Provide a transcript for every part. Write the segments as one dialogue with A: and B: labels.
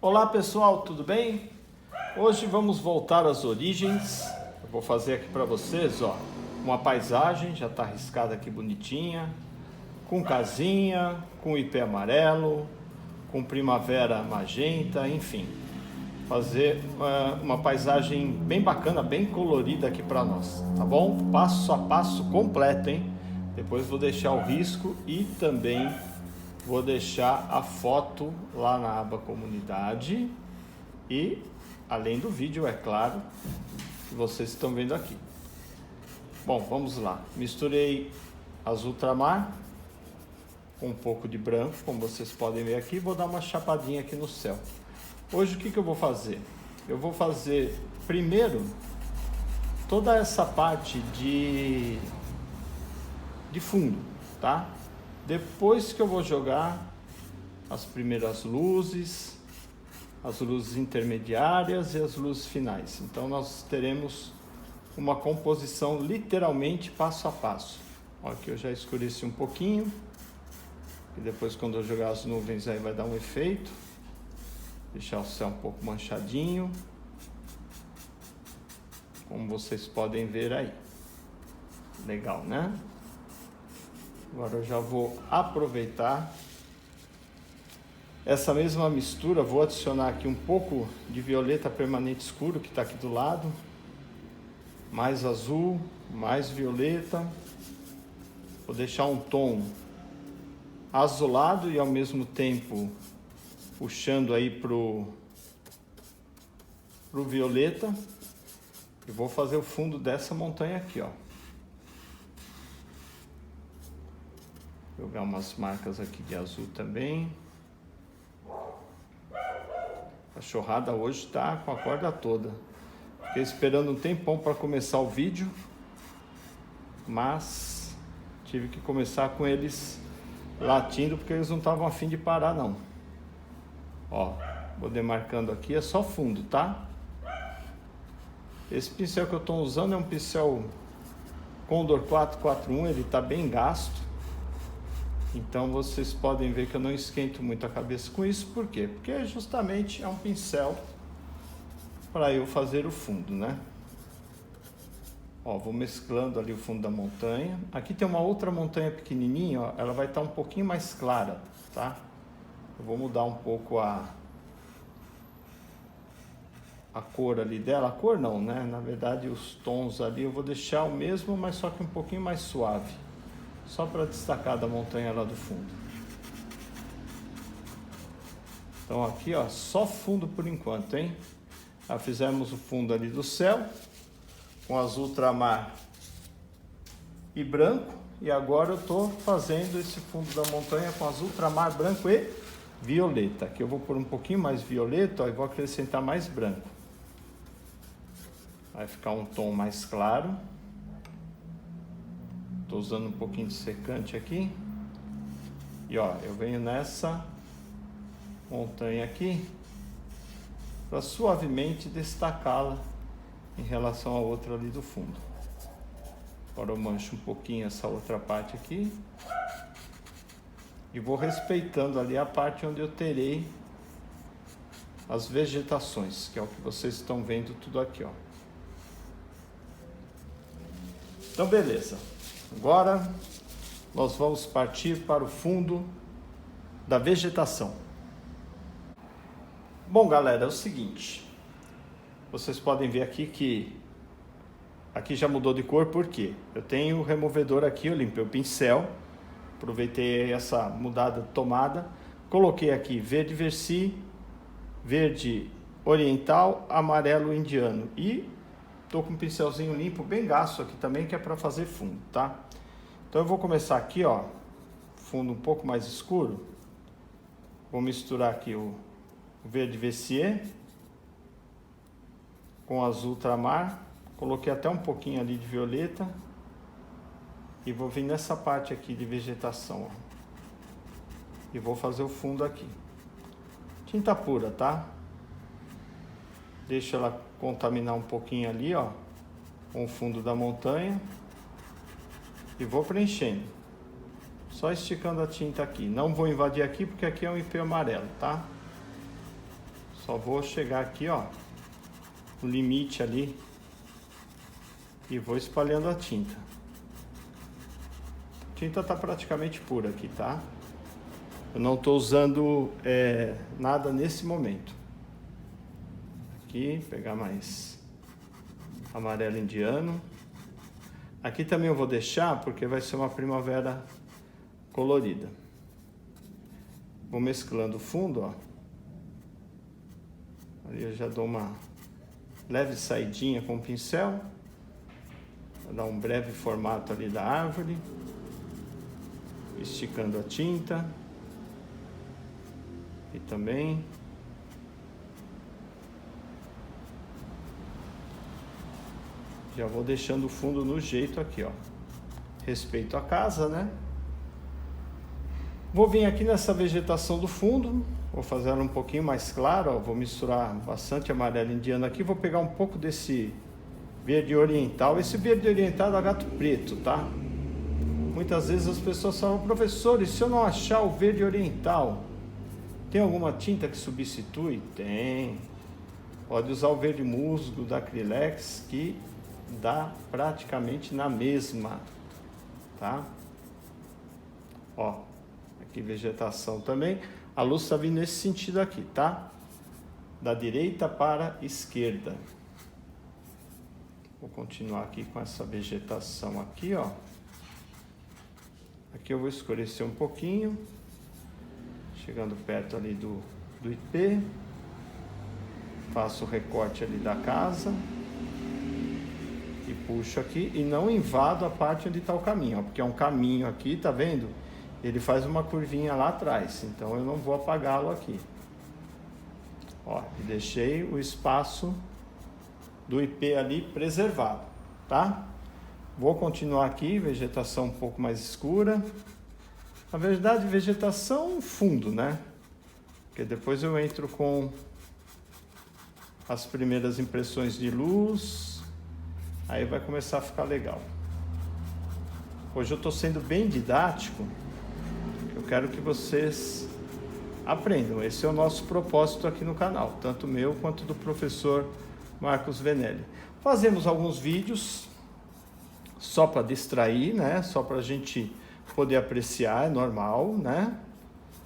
A: Olá pessoal, tudo bem? Hoje vamos voltar às origens. Eu vou fazer aqui para vocês, ó, uma paisagem, já está riscada aqui bonitinha, com casinha, com ipê amarelo, com primavera magenta, enfim. Fazer uma paisagem bem bacana, bem colorida aqui para nós, tá bom? Passo a passo completo, hein? Depois vou deixar o risco e também vou deixar a foto lá na aba comunidade e além do vídeo, é claro, que vocês estão vendo aqui. Bom, vamos lá. Misturei azul ultramar com um pouco de branco, como vocês podem ver aqui. Vou dar uma chapadinha aqui no céu. Hoje o que eu vou fazer? Eu vou fazer primeiro toda essa parte de fundo, tá? Depois que eu vou jogar as primeiras luzes, as luzes intermediárias e as luzes finais. Então nós teremos uma composição literalmente passo a passo. Ó, aqui eu já escureci um pouquinho, e depois quando eu jogar as nuvens aí vai dar um efeito. Deixar o céu um pouco manchadinho, como vocês podem ver aí. Legal, né? Agora eu já vou aproveitar essa mesma mistura, vou adicionar aqui um pouco de violeta permanente escuro que está aqui do lado, mais azul, mais violeta, vou deixar um tom azulado e ao mesmo tempo puxando aí pro violeta, e vou fazer o fundo dessa montanha aqui, ó. Jogar umas marcas aqui de azul também. A cachorrada hoje tá com a corda toda. Fiquei esperando um tempão para começar o vídeo, mas tive que começar com eles latindo porque eles não estavam a fim de parar não. Ó, vou demarcando aqui, é só fundo, tá? Esse pincel que eu estou usando é um pincel Condor 441, ele tá bem gasto. Então vocês podem ver que eu não esquento muito a cabeça com isso. Por quê? Porque justamente é um pincel para eu fazer o fundo, né? Ó, vou mesclando ali o fundo da montanha. Aqui tem uma outra montanha pequenininha, ó, ela vai estar um pouquinho mais clara, tá? Eu vou mudar um pouco a cor ali dela. A cor não, né? Na verdade os tons ali eu vou deixar o mesmo, mas só que um pouquinho mais suave. Só para destacar da montanha lá do fundo. Então aqui, ó, só fundo por enquanto, hein? Já fizemos o fundo ali do céu, com azul ultramar e branco. E agora eu tô fazendo esse fundo da montanha com azul ultramar, branco e violeta. Aqui eu vou pôr um pouquinho mais violeta, ó, e vou acrescentar mais branco. Vai ficar um tom mais claro. Estou usando um pouquinho de secante aqui. E ó, eu venho nessa montanha aqui para suavemente destacá-la em relação à outra ali do fundo. Agora eu mancho um pouquinho essa outra parte aqui. E vou respeitando ali a parte onde eu terei as vegetações, que é o que vocês estão vendo tudo aqui, ó. Então beleza. Agora nós vamos partir para o fundo da vegetação. Bom, galera, é o seguinte. Vocês podem ver aqui que aqui já mudou de cor, por quê? Eu tenho o removedor aqui, eu limpei o pincel, aproveitei essa mudada de tomada, coloquei aqui verde versi, verde oriental, amarelo indiano e tô com um pincelzinho limpo, bem gasto aqui também, que é para fazer fundo, tá? Então eu vou começar aqui, ó, fundo um pouco mais escuro. Vou misturar aqui o verde Vessier com azul ultramar. Coloquei até um pouquinho ali de violeta. E vou vir nessa parte aqui de vegetação, ó. E vou fazer o fundo aqui. Tinta pura, tá? Deixa ela contaminar um pouquinho ali, ó, com o fundo da montanha. E vou preenchendo. Só esticando a tinta aqui. Não vou invadir aqui porque aqui é um ipê amarelo, tá? Só vou chegar aqui, ó, no limite ali e vou espalhando a tinta. A tinta está praticamente pura aqui, tá? Eu não estou usando nada nesse momento. Aqui, pegar mais amarelo indiano. Aqui também eu vou deixar porque vai ser uma primavera colorida. Vou mesclando o fundo, ó. Ali eu já dou uma leve saidinha com o pincel. Vou dar um breve formato ali da árvore. Esticando a tinta. E também. Já vou deixando o fundo no jeito aqui, ó. Respeito a casa, né? Vou vir aqui nessa vegetação do fundo, vou fazer ela um pouquinho mais clara, ó. Vou misturar bastante amarelo indiano aqui, vou pegar um pouco desse verde oriental. Esse verde oriental é da Gato Preto, tá? Muitas vezes as pessoas falam, professor, e se eu não achar o verde oriental, tem alguma tinta que substitui? Tem. Pode usar o verde musgo da Acrylex, que dá praticamente na mesma, tá? Ó, aqui vegetação também. A luz está vindo nesse sentido aqui, tá? Da direita para a esquerda. Vou continuar aqui com essa vegetação aqui, ó. Aqui eu vou escurecer um pouquinho. Chegando perto ali do IP. Faço o recorte ali da casa. E puxo aqui e não invado a parte onde está o caminho, ó, porque é um caminho aqui, tá vendo? Ele faz uma curvinha lá atrás, então eu não vou apagá-lo aqui. Ó, e deixei o espaço do IP ali preservado, tá? Vou continuar aqui, vegetação um pouco mais escura. Na verdade, vegetação fundo, né? Porque depois eu entro com as primeiras impressões de luz. Aí vai começar a ficar legal. Hoje eu estou sendo bem didático. Eu quero que vocês aprendam. Esse é o nosso propósito aqui no canal, tanto meu quanto do professor Marcos Venelli. Fazemos alguns vídeos só para distrair, né? Só para a gente poder apreciar, é normal, né?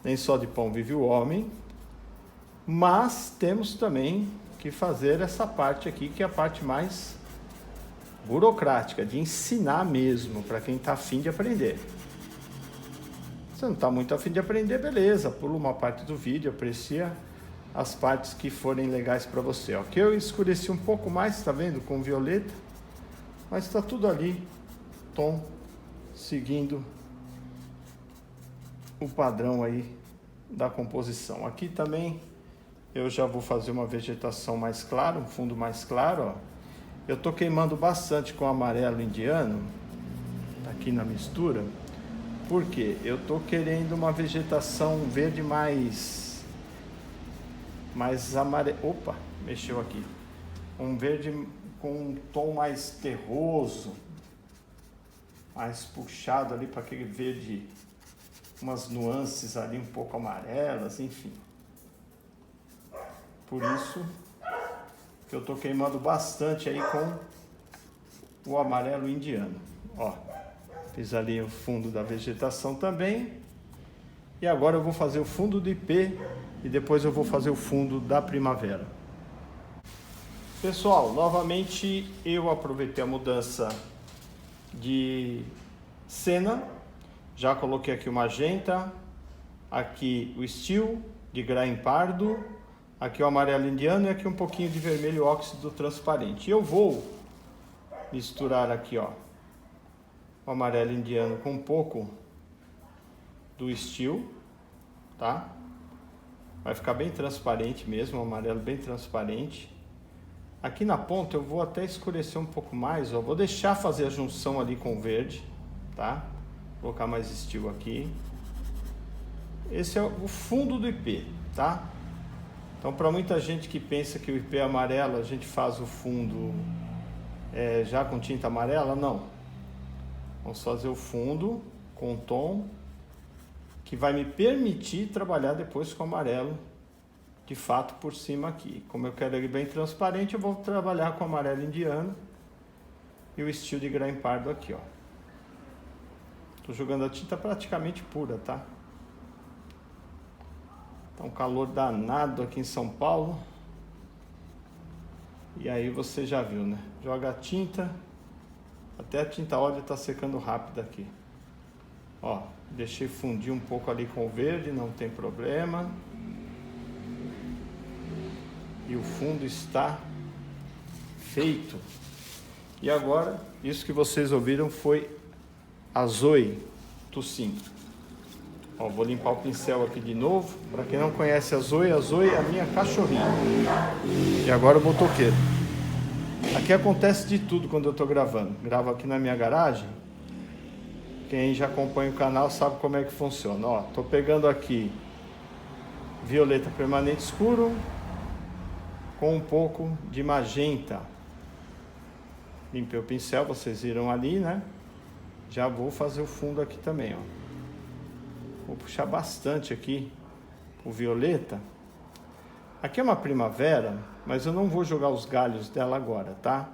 A: Nem só de pão vive o homem. Mas temos também que fazer essa parte aqui, que é a parte mais burocrática, de ensinar mesmo, para quem está afim de aprender. Se não está muito afim de aprender, beleza, pula uma parte do vídeo, aprecia as partes que forem legais para você. Aqui eu escureci um pouco mais, tá vendo, com violeta, mas está tudo ali, tom, seguindo o padrão aí da composição. Aqui também eu já vou fazer uma vegetação mais clara, um fundo mais claro, ó. Eu estou queimando bastante com amarelo indiano, aqui na mistura, porque eu estou querendo uma vegetação verde mais amarelo. Opa, mexeu aqui. Um verde com um tom mais terroso, mais puxado ali para aquele verde, umas nuances ali um pouco amarelas, enfim. Por isso que eu estou queimando bastante aí com o amarelo indiano. Ó, fiz ali o fundo da vegetação também. E agora eu vou fazer o fundo do IP e depois eu vou fazer o fundo da primavera. Pessoal, novamente eu aproveitei a mudança de cena. Já coloquei aqui o magenta, aqui o steel de grain pardo, aqui o amarelo indiano e aqui um pouquinho de vermelho óxido transparente. Eu vou misturar aqui, ó, o amarelo indiano com um pouco do steel, tá? Vai ficar bem transparente mesmo, o amarelo bem transparente. Aqui na ponta eu vou até escurecer um pouco mais, ó. Vou deixar fazer a junção ali com o verde, tá? Vou colocar mais steel aqui. Esse é o fundo do IP, tá? Então, para muita gente que pensa que o IP é amarelo, a gente faz o fundo já com tinta amarela, não. Vamos fazer o fundo com tom que vai me permitir trabalhar depois com amarelo de fato por cima aqui. Como eu quero ele bem transparente, eu vou trabalhar com amarelo indiano e o estilo de Graham Pardo aqui, ó. Tô jogando a tinta praticamente pura, tá? Tá um calor danado aqui em São Paulo. E aí você já viu, né? Joga a tinta, até a tinta óleo tá secando rápido aqui. Ó, deixei fundir um pouco ali com o verde, não tem problema. E o fundo está feito. E agora, isso que vocês ouviram foi a Zoe tossindo. Ó, vou limpar o pincel aqui de novo. Para quem não conhece a Zoe é a minha cachorrinha. E agora o motoqueiro. Aqui acontece de tudo quando eu estou gravando. Gravo aqui na minha garagem. Quem já acompanha o canal sabe como é que funciona. Ó, tô pegando aqui violeta permanente escuro com um pouco de magenta. Limpei o pincel, vocês viram ali, né? Já vou fazer o fundo aqui também, ó. Vou puxar bastante aqui o violeta. Aqui é uma primavera, mas eu não vou jogar os galhos dela agora, tá?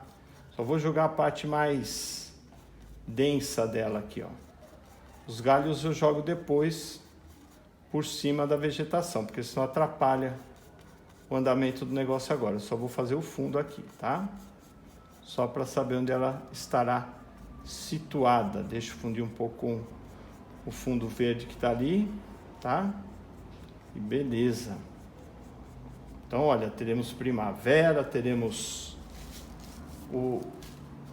A: Só vou jogar a parte mais densa dela aqui, ó. Os galhos eu jogo depois por cima da vegetação, porque senão atrapalha o andamento do negócio agora. Eu só vou fazer o fundo aqui, tá? Só para saber onde ela estará situada. Deixa eu fundir um pouco com o fundo verde que tá ali, tá? E beleza. Então, olha, teremos primavera, teremos o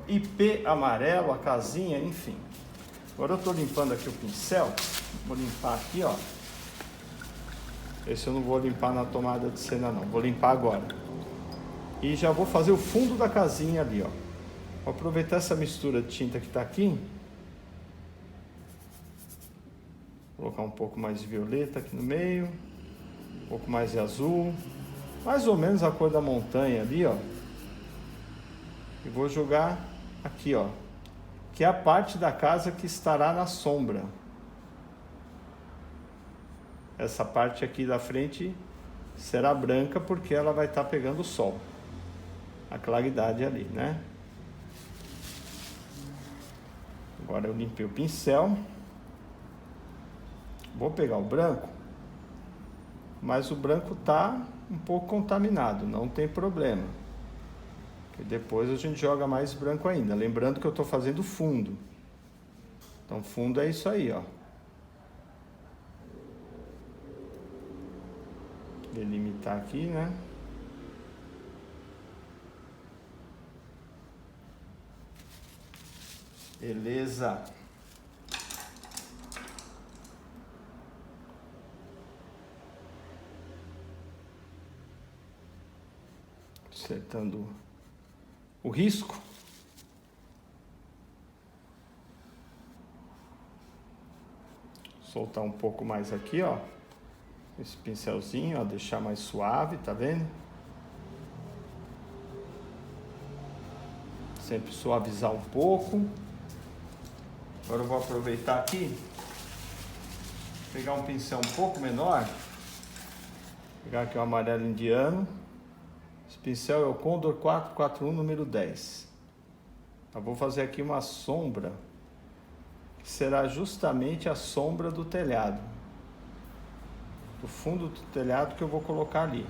A: IP amarelo, a casinha, enfim. Agora eu tô limpando aqui o pincel. Vou limpar aqui, ó. Esse eu não vou limpar na tomada de cena, não. Vou limpar agora. E já vou fazer o fundo da casinha ali, ó. Vou aproveitar essa mistura de tinta que tá aqui. Colocar um pouco mais de violeta aqui no meio, um pouco mais de azul, mais ou menos a cor da montanha ali, ó. E vou jogar aqui, ó, que é a parte da casa que estará na sombra. Essa parte aqui da frente será branca porque ela vai estar pegando o sol, a claridade ali, né? Agora eu limpei o pincel. Vou pegar o branco, mas o branco tá um pouco contaminado, não tem problema. Porque depois a gente joga mais branco ainda. Lembrando que eu estou fazendo fundo. Então fundo é isso aí, ó. Delimitar aqui, né? Beleza. Acertando o risco. Soltar um pouco mais aqui, ó. Esse pincelzinho, ó, deixar mais suave, tá vendo? Sempre suavizar um pouco. Agora eu vou aproveitar aqui, pegar um pincel um pouco menor. Pegar aqui o amarelo indiano. Esse pincel é o Condor 441 número 10. Eu vou fazer aqui uma sombra, que será justamente a sombra do telhado. Do fundo do telhado que eu vou colocar ali.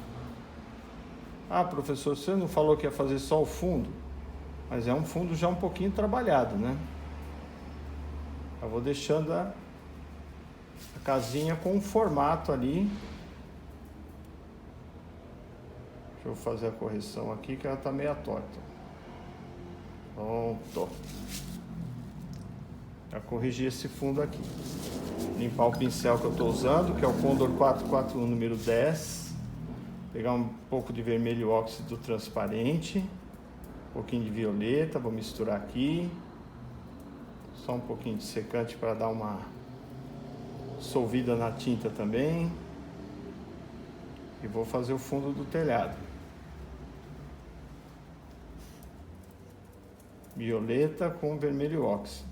A: Ah, professor, você não falou que ia fazer só o fundo? Mas é um fundo já um pouquinho trabalhado, né? Eu vou deixando a casinha com um formato ali. Deixa eu fazer a correção aqui que ela tá meio torta. Pronto. Já corrigi esse fundo aqui. Limpar o pincel que eu estou usando, que é o Condor 441 número 10. Pegar um pouco de vermelho óxido transparente. Um pouquinho de violeta, vou misturar aqui. Só um pouquinho de secante para dar uma solvida na tinta também. E vou fazer o fundo do telhado. Violeta com vermelho óxido.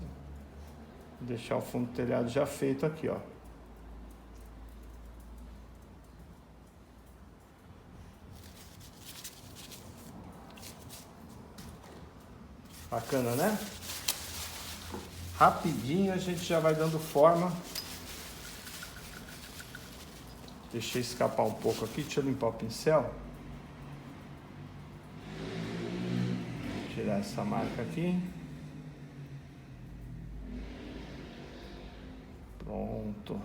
A: Vou deixar o fundo do telhado já feito aqui, ó. Bacana, né? Rapidinho a gente já vai dando forma. Deixei escapar um pouco aqui, deixa eu limpar o pincel. Vou tirar essa marca aqui. Pronto.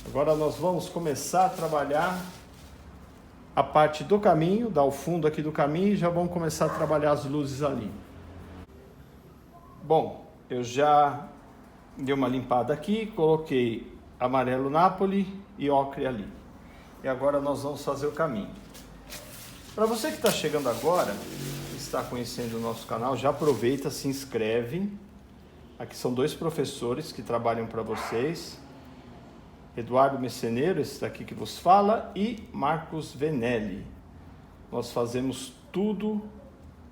A: Agora nós vamos começar a trabalhar a parte do caminho, dar o fundo aqui do caminho e já vamos começar a trabalhar as luzes ali. Bom, eu já dei uma limpada aqui, coloquei amarelo Napoli e ocre ali. E agora nós vamos fazer o caminho. Para você que está chegando agora, está conhecendo o nosso canal, já aproveita, se inscreve. Aqui são dois professores que trabalham para vocês. Eduardo Messeneiro, esse daqui que vos fala, e Marcos Venelli. Nós fazemos tudo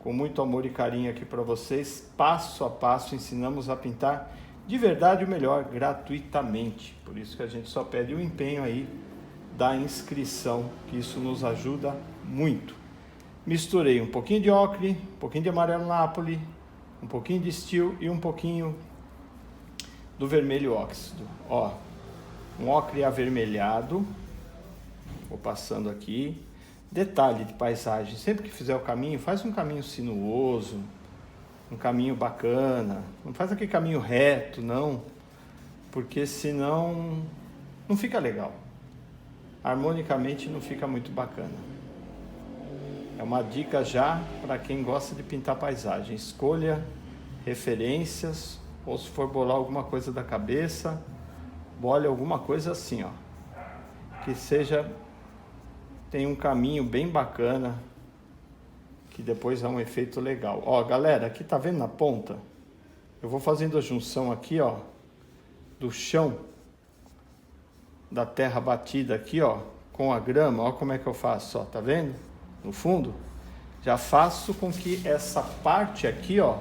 A: com muito amor e carinho aqui para vocês, passo a passo, ensinamos a pintar de verdade o melhor, gratuitamente. Por isso que a gente só pede o empenho aí da inscrição, que isso nos ajuda muito. Misturei um pouquinho de ocre, um pouquinho de amarelo Napoli, um pouquinho de steel e um pouquinho do vermelho óxido. Ó, um ocre avermelhado, vou passando aqui. Detalhe de paisagem, sempre que fizer o caminho, faz um caminho sinuoso, um caminho bacana, não faz aquele caminho reto, não, porque senão não fica legal, harmonicamente não fica muito bacana. É uma dica já para quem gosta de pintar paisagem, escolha referências, ou se for bolar alguma coisa da cabeça, bole alguma coisa assim, ó, que seja, tem um caminho bem bacana, que depois dá um efeito legal. Ó, galera, aqui tá vendo na ponta? Eu vou fazendo a junção aqui, ó, do chão, da terra batida aqui, ó, com a grama. Ó como é que eu faço, ó, tá vendo? No fundo, já faço com que essa parte aqui, ó,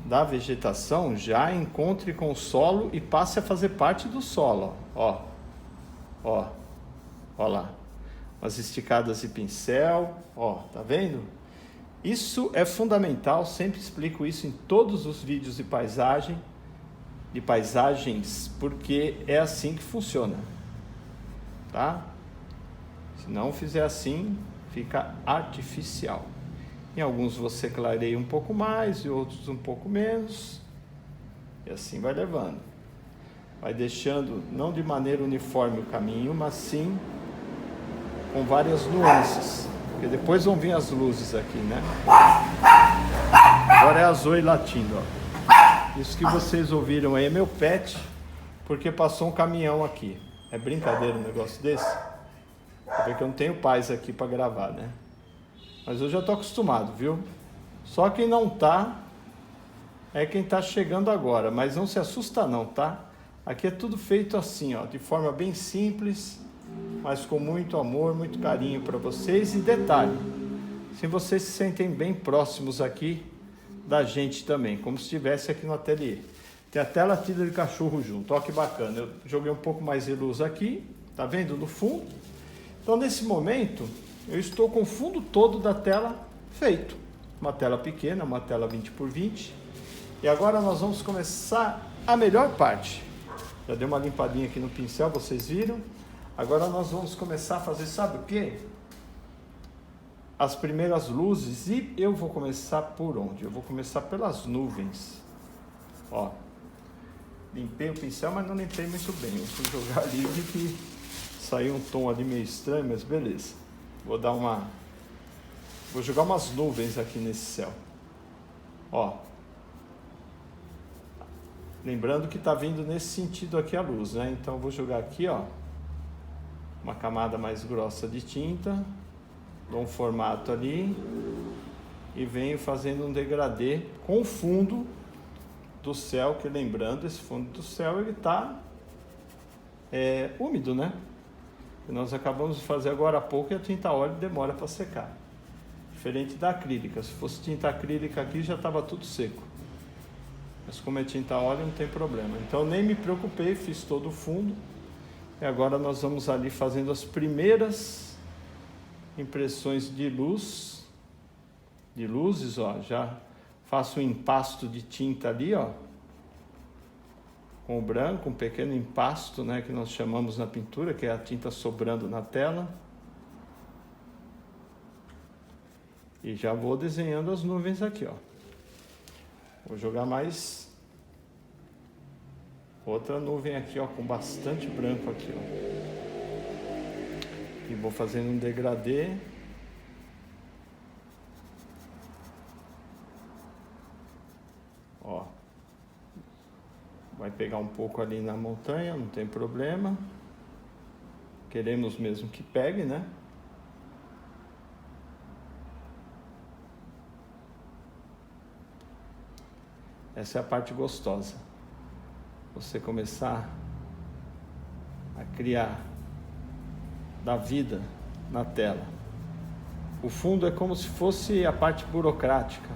A: da vegetação já encontre com o solo e passe a fazer parte do solo, ó. Ó, ó lá. Umas esticadas de pincel, ó, tá vendo? Isso é fundamental, sempre explico isso em todos os vídeos de paisagens, porque é assim que funciona, tá? Se não fizer assim, fica artificial. Em alguns você clareia um pouco mais, e outros um pouco menos, e assim vai levando. Vai deixando, não de maneira uniforme o caminho, mas sim com várias nuances, porque depois vão vir as luzes aqui, né? Agora é a Zoe latindo, ó. Isso que vocês ouviram aí é meu pet, porque passou um caminhão aqui. É brincadeira um negócio desse? Porque eu não tenho paz aqui para gravar, né? Mas eu já tô acostumado, viu? Só quem não tá é quem tá chegando agora, mas não se assusta não, tá? Aqui é tudo feito assim, ó, de forma bem simples, mas com muito amor, muito carinho para vocês. E detalhe, se vocês se sentem bem próximos aqui da gente também, como se estivesse aqui no ateliê. Tem até latida de cachorro junto, ó que bacana. Eu joguei um pouco mais de luz aqui, tá vendo, no fundo? Então nesse momento, eu estou com o fundo todo da tela feito. Uma tela pequena, uma tela 20 por 20. E agora nós vamos começar a melhor parte. Já dei uma limpadinha aqui no pincel, vocês viram? Agora nós vamos começar a fazer, sabe o quê? As primeiras luzes, e eu vou começar por onde? Eu vou começar pelas nuvens. Ó, limpei o pincel, mas não limpei muito bem. Eu fui jogar ali e que saiu um tom ali meio estranho, mas beleza. Vou jogar umas nuvens aqui nesse céu. Ó. Lembrando que tá vindo nesse sentido aqui a luz, né? Então eu vou jogar aqui, ó, uma camada mais grossa de tinta, dou um formato ali e venho fazendo um degradê com o fundo do céu, que lembrando, esse fundo do céu ele tá úmido, né? E nós acabamos de fazer agora há pouco e a tinta óleo demora para secar. Diferente da acrílica, se fosse tinta acrílica aqui já estava tudo seco. Mas como é tinta óleo não tem problema. Então nem me preocupei, fiz todo o fundo. E agora nós vamos ali fazendo as primeiras impressões de luz de luzes, ó. Já faço um empasto de tinta ali, ó, com o branco, um pequeno empasto, né, que nós chamamos na pintura, que é a tinta sobrando na tela. E já vou desenhando as nuvens aqui, ó. Vou jogar mais outra nuvem aqui, ó, com bastante branco aqui, ó. E vou fazendo um degradê. Ó. Vai pegar um pouco ali na montanha, não tem problema. Queremos mesmo que pegue, né? Essa é a parte gostosa. Você começar a criar, dar vida na tela. O fundo é como se fosse a parte burocrática,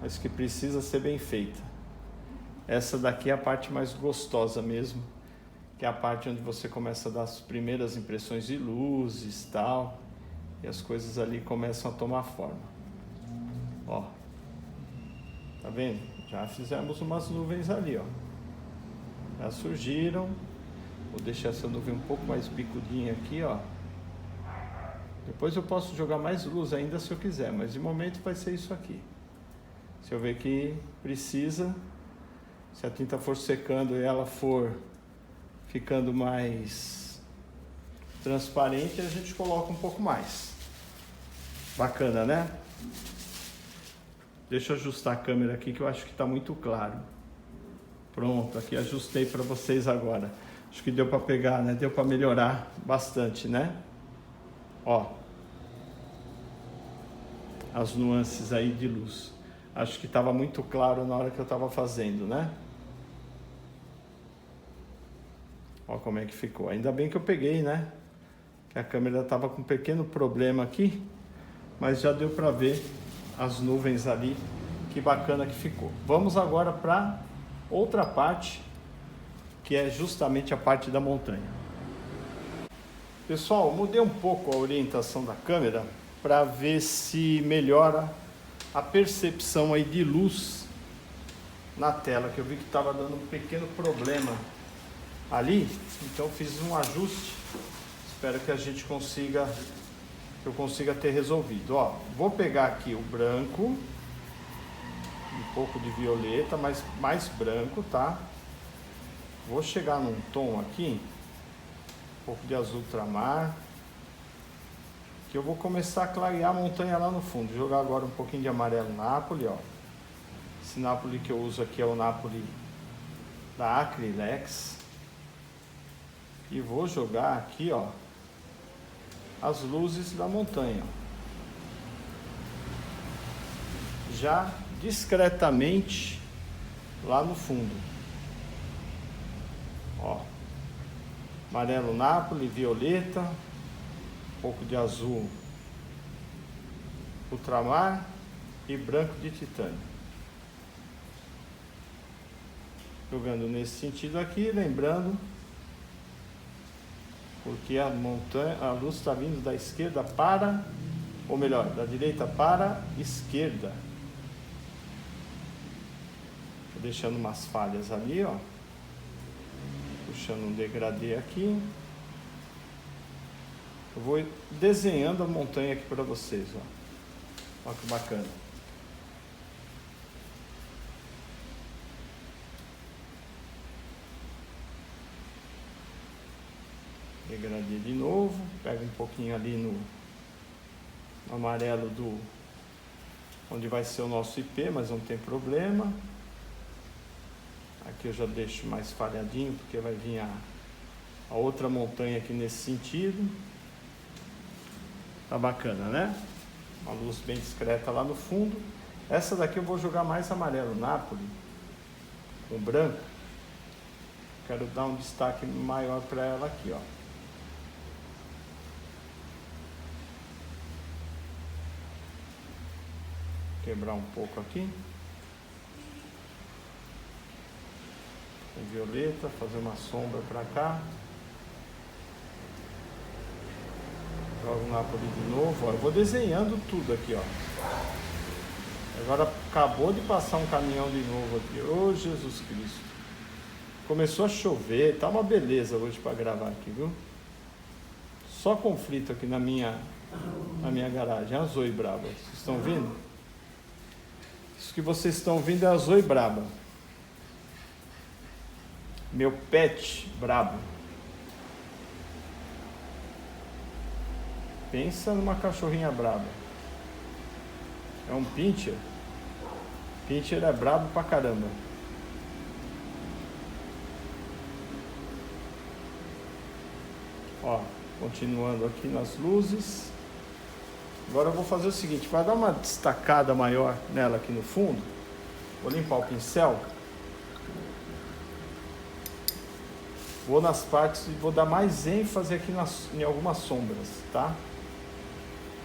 A: mas que precisa ser bem feita. Essa daqui é a parte mais gostosa mesmo, que é a parte onde você começa a dar as primeiras impressões de luzes e tal, e as coisas ali começam a tomar forma. Ó, tá vendo? Já fizemos umas nuvens ali, ó. Já surgiram. Vou deixar essa nuvem um pouco mais bicudinha aqui, ó. Depois eu posso jogar mais luz ainda se eu quiser, mas de momento vai ser isso aqui. Se eu ver que precisa, se a tinta for secando e ela for ficando mais transparente, a gente coloca um pouco mais. Bacana, né? Deixa eu ajustar a câmera aqui que eu acho que está muito claro. Pronto, aqui ajustei para vocês agora. Acho que deu para pegar, né? Deu para melhorar bastante, né? Ó, as nuances aí de luz. Acho que estava muito claro na hora que eu estava fazendo, né? Ó como é que ficou. Ainda bem que eu peguei, né? Que a câmera estava com um pequeno problema aqui, mas já deu para ver as nuvens ali. Que bacana que ficou. Vamos agora para outra parte, que é justamente a parte da montanha. Pessoal, mudei um pouco a orientação da câmera para ver se melhora a percepção aí de luz na tela, que eu vi que estava dando um pequeno problema ali, então fiz um ajuste. Espero que eu consiga ter resolvido. Ó, vou pegar aqui o branco, um pouco de violeta, mas mais branco, tá? Vou chegar num tom aqui, um pouco de azul ultramar, que eu vou começar a clarear a montanha lá no fundo. Vou jogar agora um pouquinho de amarelo Napoli, ó. Esse Napoli que eu uso aqui é o Napoli da Acrylex. E vou jogar aqui, ó, as luzes da montanha. Já discretamente lá no fundo. Ó, amarelo Napoli, violeta, um pouco de azul ultramar e branco de titânio. Jogando nesse sentido aqui, lembrando, porque a montanha, a luz está vindo da esquerda para, ou melhor, da direita para a esquerda. Tô deixando umas falhas ali, ó. Puxando um degradê aqui. Eu vou desenhando a montanha aqui para vocês, ó. Olha que bacana. Degradê de novo. Pega um pouquinho ali no amarelo do onde vai ser o nosso IP, mas não tem problema. Aqui eu já deixo mais falhadinho, porque vai vir a outra montanha aqui nesse sentido. Tá bacana, né? Uma luz bem discreta lá no fundo. Essa daqui eu vou jogar mais amarelo Napoli com branco. Quero dar um destaque maior para ela aqui, ó. Quebrar um pouco aqui. Com violeta, fazer uma sombra para cá. Jogo o Napoli de novo, ó. Eu vou desenhando tudo aqui, ó. Agora acabou de passar um caminhão de novo aqui. Ô Jesus Cristo. Começou a chover, tá uma beleza hoje para gravar aqui, viu? Só conflito aqui na minha garagem. A Zoe braba. Vocês estão vendo? Isso que vocês estão vendo é a Zoe braba. Meu pet brabo. Pensa numa cachorrinha braba. É um pincher. Pincher é brabo pra caramba. Ó, continuando aqui nas luzes. Agora eu vou fazer o seguinte, vai dar uma destacada maior nela aqui no fundo. Vou limpar o pincel. Vou nas partes e vou dar mais ênfase aqui em algumas sombras, tá?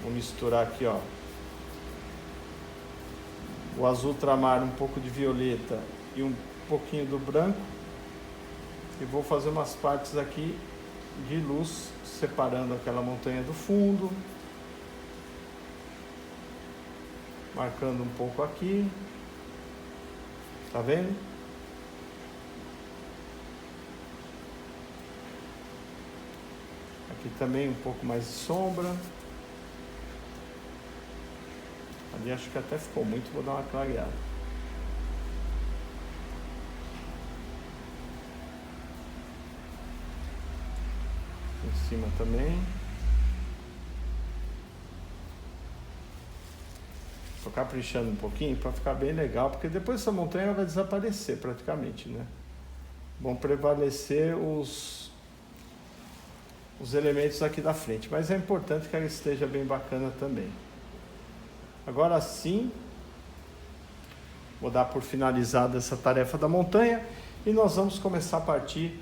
A: Vou misturar aqui, ó, o azul ultramar, um pouco de violeta e um pouquinho do branco. E vou fazer umas partes aqui de luz, separando aquela montanha do fundo. Marcando um pouco aqui. Tá vendo? Aqui também um pouco mais de sombra. Ali acho que até ficou muito, vou dar uma clareada. Em cima também. Tô caprichando um pouquinho para ficar bem legal, porque depois essa montanha vai desaparecer praticamente, né? Vão prevalecer os elementos aqui da frente, mas é importante que ela esteja bem bacana também. Agora sim, vou dar por finalizada essa tarefa da montanha e nós vamos começar a partir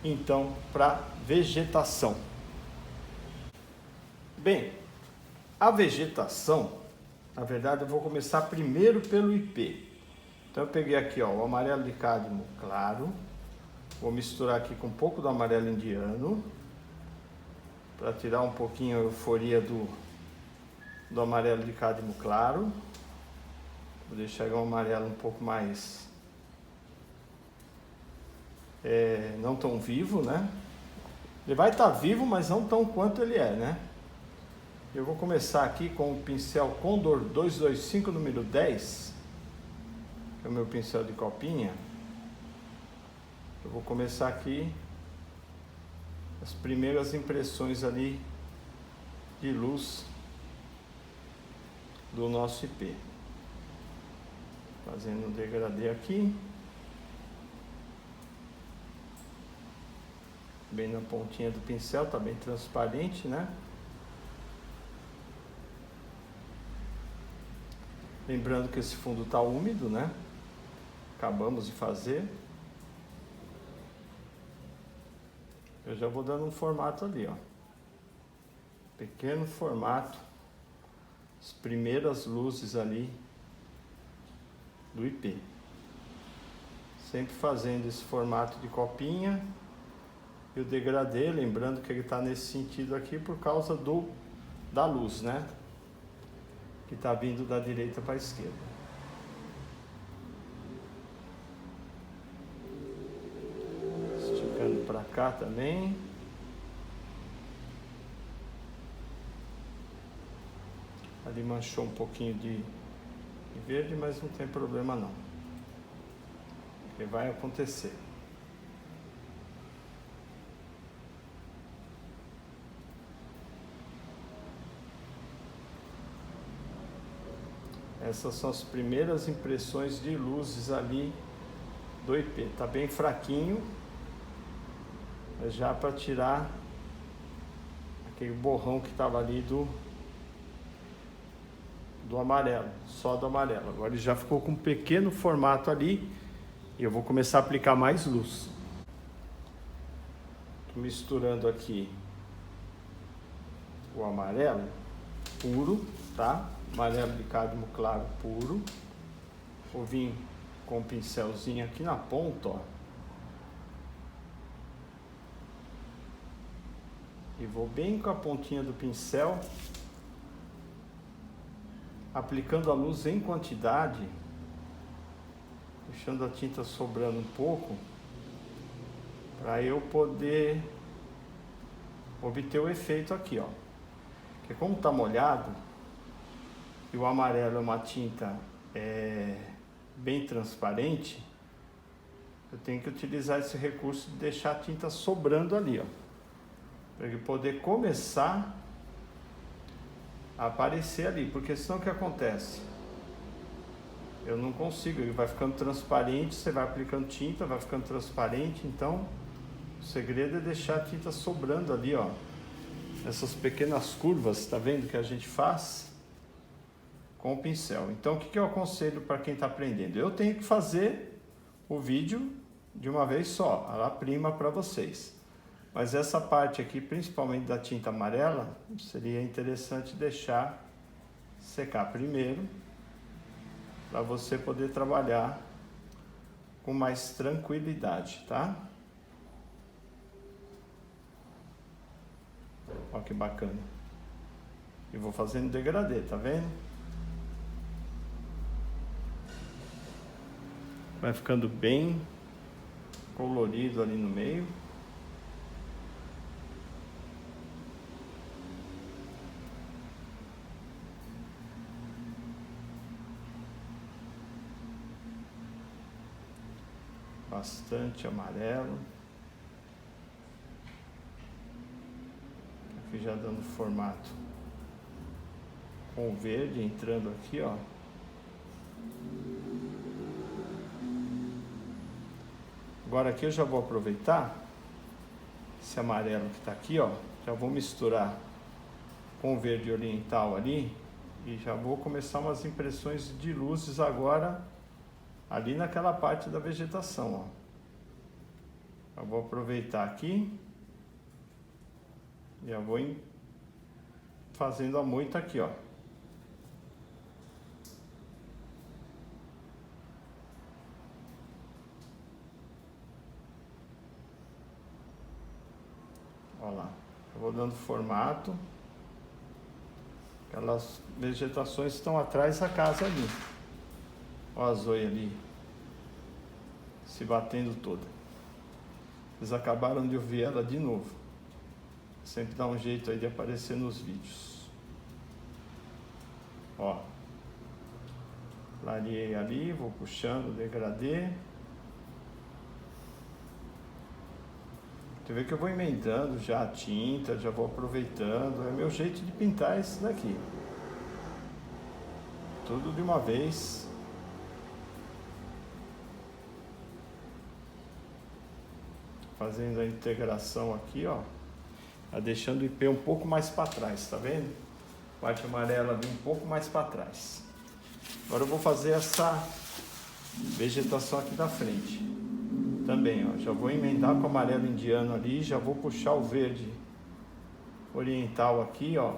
A: então para vegetação. Bem, a vegetação, na verdade eu vou começar primeiro pelo IP. Então eu peguei aqui, ó, o amarelo de cádmio claro, vou misturar aqui com um pouco do amarelo indiano, para tirar um pouquinho a euforia do amarelo de cádmio claro. Vou deixar um amarelo um pouco mais não tão vivo, né? Ele vai estar vivo, mas não tão quanto ele é, né? Eu vou começar aqui com o pincel Condor 225 número 10, que é o meu pincel de copinha. Eu vou começar aqui as primeiras impressões ali de luz do nosso IP. Fazendo um degradê aqui. Bem na pontinha do pincel, tá bem transparente, né? Lembrando que esse fundo tá úmido, né? Acabamos de fazer. Eu já vou dando um formato ali, ó. Pequeno formato. As primeiras luzes ali do IP. Sempre fazendo esse formato de copinha. E o degradê, lembrando que ele está nesse sentido aqui por causa da luz, né? Que está vindo da direita para a esquerda. Esticando para cá também. Ali manchou um pouquinho de verde, mas não tem problema não. Porque vai acontecer. Essas são as primeiras impressões de luzes ali do IP. Tá bem fraquinho, mas já para tirar aquele borrão que estava ali do amarelo, só do amarelo. Agora ele já ficou com um pequeno formato ali e eu vou começar a aplicar mais luz. Tô misturando aqui o amarelo puro, tá? Amarelo de cádmio claro puro. Vou vir com o pincelzinho aqui na ponta, ó. E vou bem com a pontinha do pincel aplicando a luz em quantidade, deixando a tinta sobrando um pouco, para eu poder obter o efeito aqui, ó. Porque como está molhado e o amarelo é uma tinta bem transparente, eu tenho que utilizar esse recurso de deixar a tinta sobrando ali, ó, para ele poder começar a aparecer ali, porque senão o que acontece? Eu não consigo, ele vai ficando transparente, você vai aplicando tinta, vai ficando transparente, então o segredo é deixar a tinta sobrando ali, ó, essas pequenas curvas, tá vendo, que a gente faz com o pincel. Então o que eu aconselho para quem está aprendendo? Eu tenho que fazer o vídeo de uma vez só, a prima para vocês. Mas essa parte aqui, principalmente da tinta amarela, seria interessante deixar secar primeiro, para você poder trabalhar com mais tranquilidade, tá? Olha que bacana. E vou fazendo degradê, tá vendo? Vai ficando bem colorido ali no meio. Bastante amarelo. Aqui já dando formato com o verde entrando aqui, ó. Agora aqui eu já vou aproveitar esse amarelo que tá aqui, ó. Já vou misturar com o verde oriental ali e já vou começar umas impressões de luzes agora ali naquela parte da vegetação, ó. Eu vou aproveitar aqui e já vou fazendo a moita aqui, ó. Olha lá, eu vou dando formato. Aquelas vegetações estão atrás da casa ali. Olha a zoia ali se batendo toda. Eles acabaram de ouvir ela de novo. Sempre dá um jeito aí de aparecer nos vídeos. Ó, clareei ali, vou puxando o degradê. Você vê que eu vou emendando já a tinta, já vou aproveitando. É meu jeito de pintar esse daqui. Tudo de uma vez. Fazendo a integração aqui, ó. Tá deixando o IP um pouco mais para trás, tá vendo? Parte amarela ali um pouco mais para trás. Agora eu vou fazer essa vegetação aqui da frente. Também, ó, já vou emendar com o amarelo indiano ali, já vou puxar o verde oriental aqui, ó.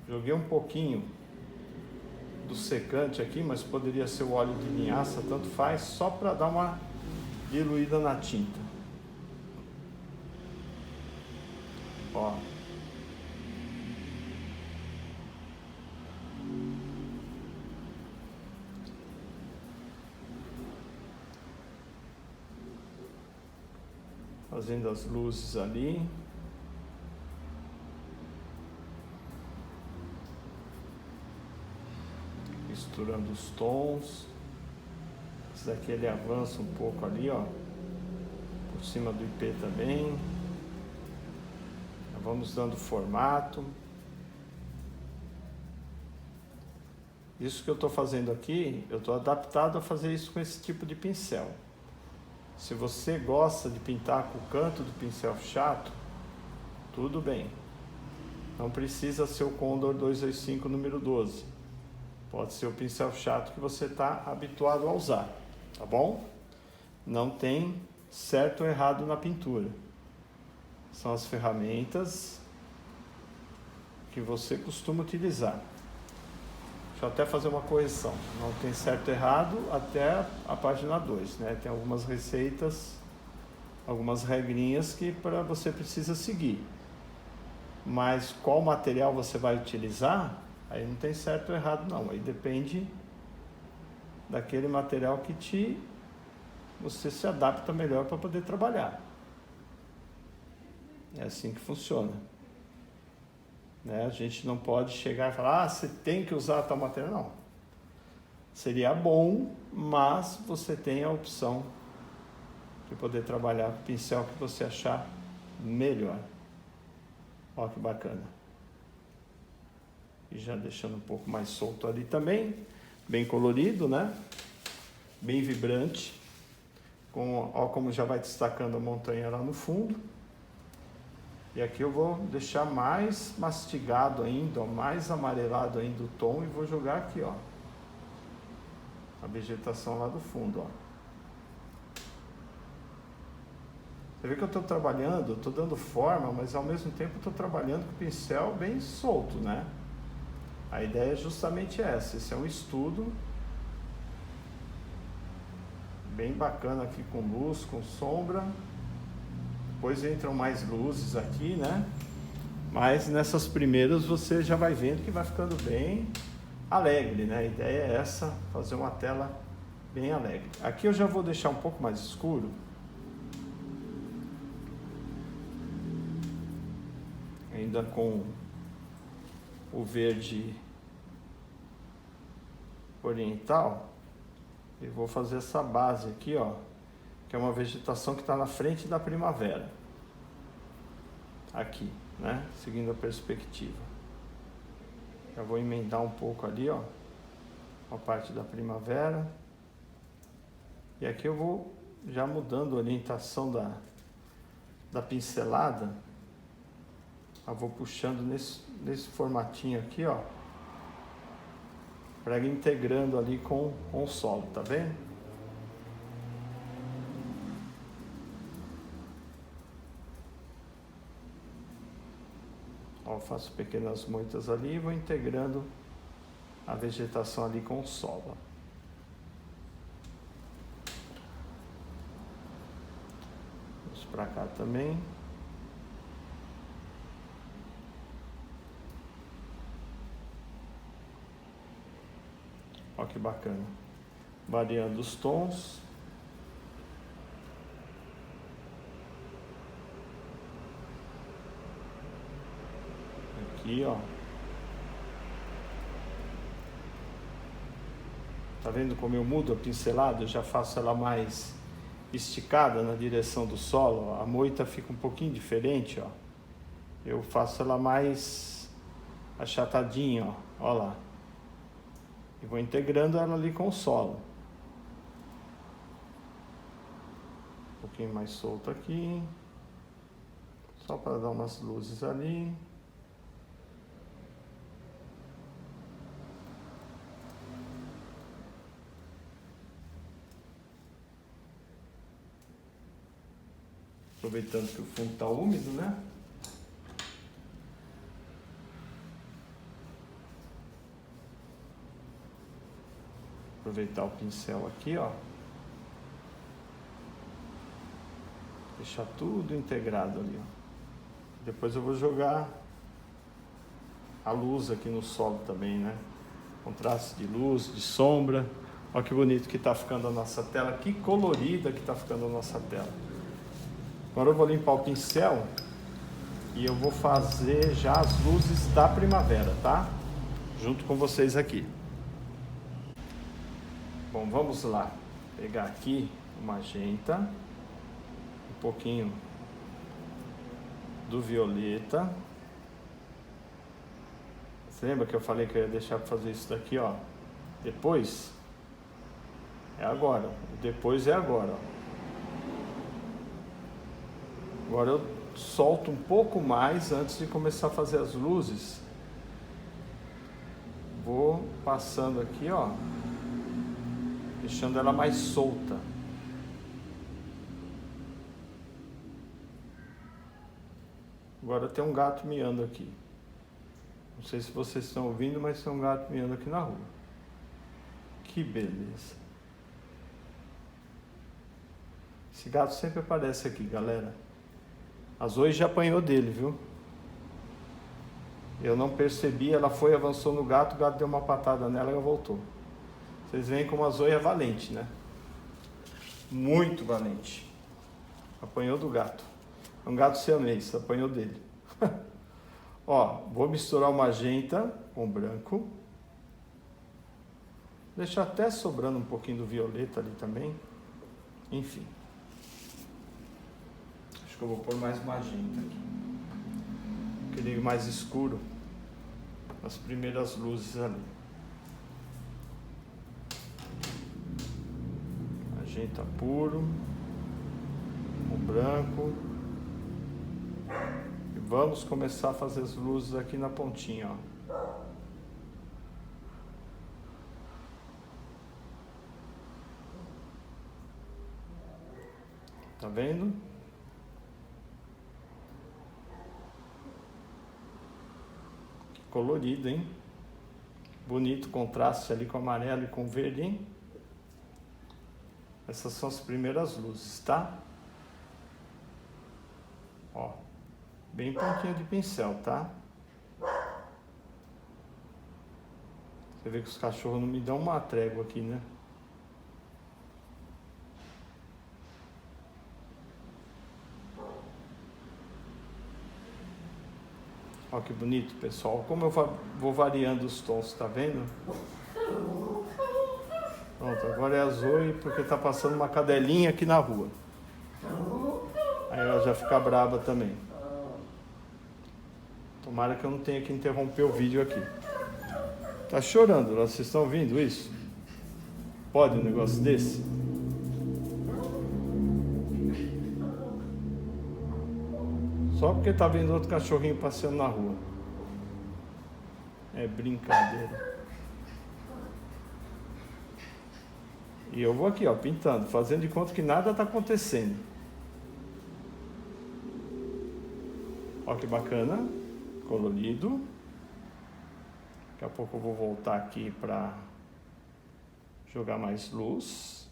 A: Joguei um pouquinho do secante aqui, mas poderia ser o óleo de linhaça, tanto faz, só para dar uma diluída na tinta. Ó. Fazendo as luzes ali. Misturando os tons. Esse daqui ele avança um pouco ali, ó. Por cima do IP também. Vamos dando formato. Isso que eu estou fazendo aqui, eu estou adaptado a fazer isso com esse tipo de pincel. Se você gosta de pintar com o canto do pincel chato, tudo bem. Não precisa ser o Condor 225 número 12. Pode ser o pincel chato que você está habituado a usar, tá bom? Não tem certo ou errado na pintura. São as ferramentas que você costuma utilizar. Deixa eu até fazer uma correção. Não tem certo e errado até a página 2, né? Tem algumas receitas, algumas regrinhas que você precisa seguir. Mas qual material você vai utilizar, Aí não tem certo ou errado não, aí depende daquele material que você se adapta melhor para poder trabalhar. É assim que funciona. Né? A gente não pode chegar e falar, você tem que usar tal material, não. Seria bom, mas você tem a opção de poder trabalhar com o pincel que você achar melhor. Olha que bacana. E já deixando um pouco mais solto ali também, bem colorido, né? Bem vibrante. Olha como já vai destacando a montanha lá no fundo. E aqui eu vou deixar mais mastigado ainda, ó, mais amarelado ainda o tom e vou jogar aqui, ó, a vegetação lá do fundo, ó. Você vê que eu estou trabalhando, estou dando forma, mas ao mesmo tempo estou trabalhando com o pincel bem solto, né? A ideia é justamente essa. Esse é um estudo bem bacana aqui com luz, com sombra. Depois entram mais luzes aqui, né? Mas nessas primeiras você já vai vendo que vai ficando bem alegre, né? A ideia é essa, fazer uma tela bem alegre. Aqui eu já vou deixar um pouco mais escuro. Ainda com o verde oriental. E vou fazer essa base aqui, ó, que é uma vegetação que está na frente da primavera. Aqui, né? Seguindo a perspectiva. Já vou emendar um pouco ali, ó, a parte da primavera. E aqui eu vou já mudando a orientação da pincelada. Eu vou puxando nesse formatinho aqui, ó, para ir integrando ali com o solo, tá vendo? Ó, eu faço pequenas moitas ali e vou integrando a vegetação ali com o solo. Vamos para cá também. Olha que bacana. Variando os tons. Aqui, ó. Tá vendo como eu mudo a pincelada? Eu já faço ela mais esticada na direção do solo. Ó. A moita fica um pouquinho diferente, ó. Eu faço ela mais achatadinha, ó. Olha lá. E vou integrando ela ali com o solo. Um pouquinho mais solto aqui. Só para dar umas luzes ali. Aproveitando que o fundo está úmido, né? Aproveitar o pincel aqui, ó. Deixar tudo integrado ali, ó. Depois eu vou jogar a luz aqui no solo também, né? Contraste de luz, de sombra. Olha que bonito que tá ficando a nossa tela. Que colorida que tá ficando a nossa tela. Agora eu vou limpar o pincel e eu vou fazer já as luzes da primavera, tá? Junto com vocês aqui. Bom, vamos lá. Pegar aqui o magenta, um pouquinho do violeta. Você lembra que eu falei que eu ia deixar para fazer isso daqui, ó? Depois? É agora. O depois é agora, ó. Agora eu solto um pouco mais antes de começar a fazer as luzes. Vou passando aqui, ó, deixando ela mais solta. Agora tem um gato miando aqui. Não sei se vocês estão ouvindo, mas tem um gato miando aqui na rua. Que beleza. Esse gato sempre aparece aqui, galera. A Zoe já apanhou dele, viu? Eu não percebi, ela foi, avançou no gato, o gato deu uma patada nela e ela voltou. Vocês veem como a Zoe é valente, né? Muito valente. Apanhou do gato. É um gato siamês, apanhou dele. Ó, vou misturar o magenta com o branco. Deixar até sobrando um pouquinho do violeta ali também. Enfim. Acho que eu vou pôr mais magenta aqui. Aquele mais escuro. As primeiras luzes ali. Magenta puro. O branco. E vamos começar a fazer as luzes aqui na pontinha, ó. Tá vendo? Que colorido, hein? Bonito contraste ali com o amarelo e com o verde, hein? Essas são as primeiras luzes, tá? Ó, bem pontinha de pincel, tá? Você vê que os cachorros não me dão uma trégua aqui, né? Olha que bonito, pessoal. Como eu vou variando os tons, tá vendo? Pronto, agora é a Zoe porque tá passando uma cadelinha aqui na rua. Aí ela já fica braba também. Tomara que eu não tenha que interromper o vídeo aqui. Tá chorando, vocês estão ouvindo isso? Pode um negócio desse? Só porque tá vendo outro cachorrinho passeando na rua. É brincadeira. E eu vou aqui, ó, pintando, fazendo de conta que nada tá acontecendo. Ó que bacana, colorido. Daqui a pouco eu vou voltar aqui para jogar mais luz.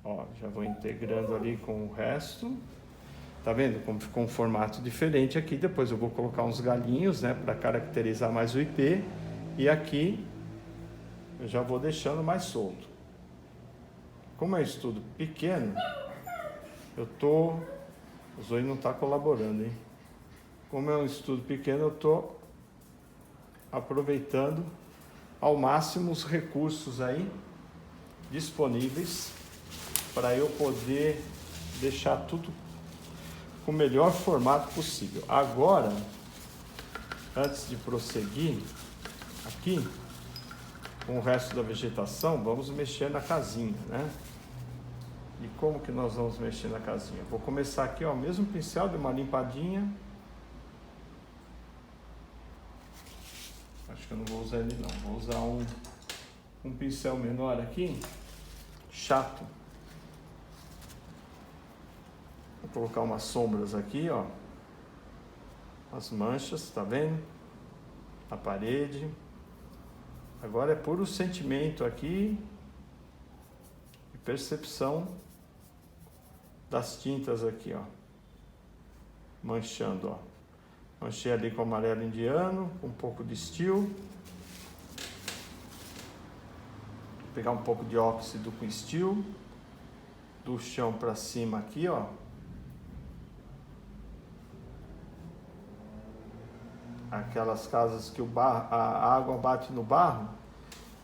A: Ó, já vou integrando ali com o resto. Tá vendo como ficou um formato diferente aqui? Depois eu vou colocar uns galinhos, né, para caracterizar mais o IP. E aqui eu já vou deixando mais solto. Como é um estudo pequeno, o Zoe não está colaborando, hein? Como é um estudo pequeno, eu estou aproveitando ao máximo os recursos aí disponíveis para eu poder deixar tudo com o melhor formato possível. Agora, antes de prosseguir aqui com o resto da vegetação, vamos mexer na casinha, né? E como que nós vamos mexer na casinha? Vou começar aqui, ó, mesmo pincel, de uma limpadinha. Acho que eu não vou usar ele não, vou usar um pincel menor aqui, chato. Vou colocar umas sombras aqui, ó. As manchas, tá vendo? A parede. Agora é puro sentimento aqui e percepção das tintas aqui, ó. Manchando, ó. Manchei ali com amarelo indiano, com um pouco de steel. Vou pegar um pouco de óxido com steel. Do chão para cima aqui, ó. Aquelas casas que a água bate no barro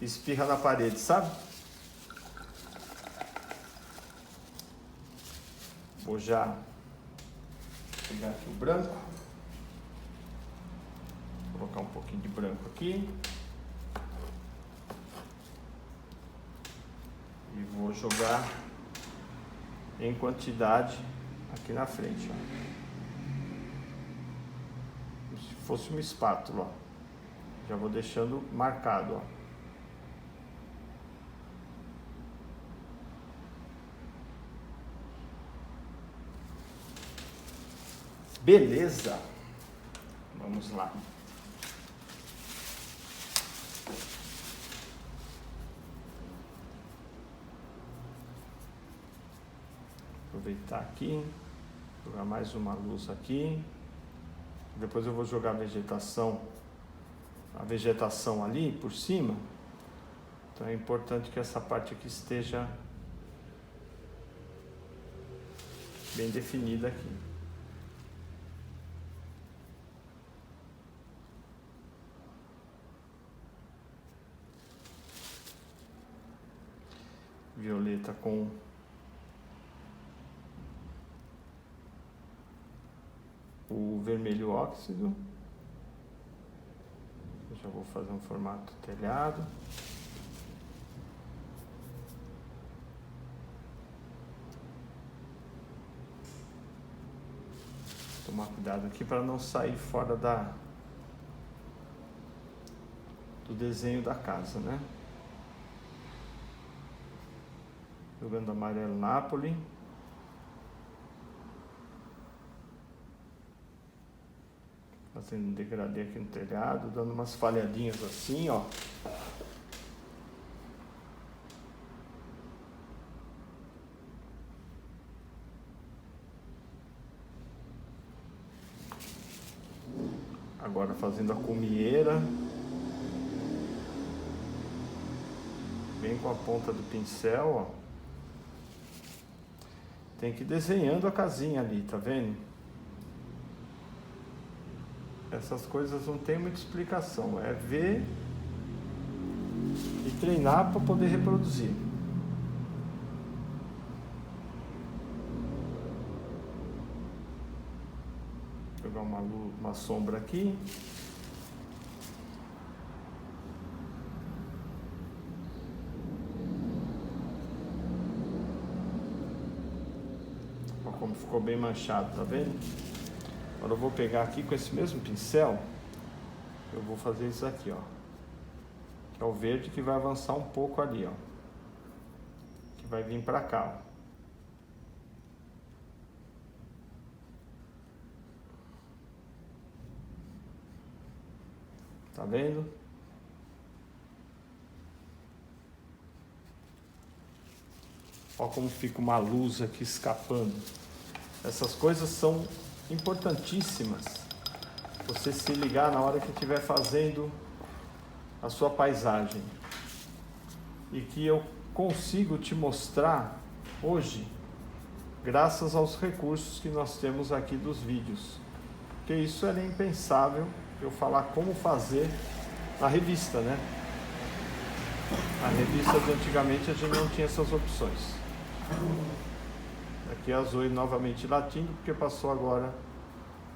A: e espirra na parede, sabe? Vou já pegar aqui o branco. Vou colocar um pouquinho de branco aqui. E vou jogar em quantidade aqui na frente, ó. Se fosse uma espátula, ó. Já vou deixando marcado, ó. Beleza? Vamos lá. Aproveitar aqui, jogar mais uma luz aqui. depois eu vou jogar a vegetação ali por cima. Então é importante que essa parte aqui esteja bem definida aqui. Violeta com o vermelho óxido. Eu já vou fazer um formato telhado. Tomar cuidado aqui para não sair fora do desenho da casa, né? Jogando amarelo Napoli. Fazendo um degradê aqui no telhado, dando umas falhadinhas assim, ó. Agora fazendo a cumieira. Bem com a ponta do pincel, ó. Tem que ir desenhando a casinha ali, tá vendo? Essas coisas não tem muita explicação. É ver e treinar para poder reproduzir. Vou jogar uma sombra aqui. Como ficou bem manchado, tá vendo? Agora eu vou pegar aqui com esse mesmo pincel, eu vou fazer isso aqui, ó. Que é o verde que vai avançar um pouco ali, ó. Que vai vir pra cá, ó. Tá vendo? Ó como fica uma luz aqui escapando. Essas coisas são importantíssimas. Você se ligar na hora que estiver fazendo a sua paisagem. E que eu consigo te mostrar hoje, graças aos recursos que nós temos aqui dos vídeos. Porque isso era impensável eu falar como fazer na revista, né? Na revista de antigamente a gente não tinha essas opções. Aqui a Zoe novamente latindo, porque passou agora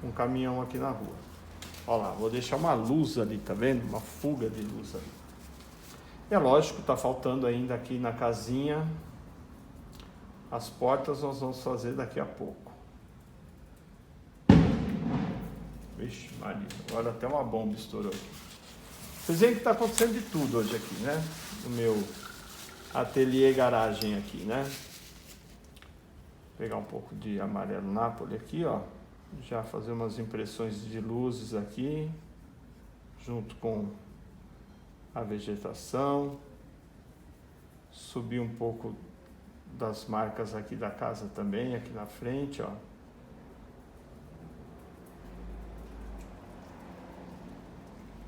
A: um caminhão aqui na rua. Olha lá, vou deixar uma luz ali, tá vendo? Uma fuga de luz ali. E é lógico, tá faltando ainda aqui na casinha. As portas nós vamos fazer daqui a pouco. Vixe, Maria, agora até uma bomba estourou aqui. Vocês veem que está acontecendo de tudo hoje aqui, né? No meu ateliê garagem aqui, né? Vou pegar um pouco de amarelo Napoli aqui, ó. Já fazer umas impressões de luzes aqui, junto com a vegetação. Subir um pouco das marcas aqui da casa também, aqui na frente, ó.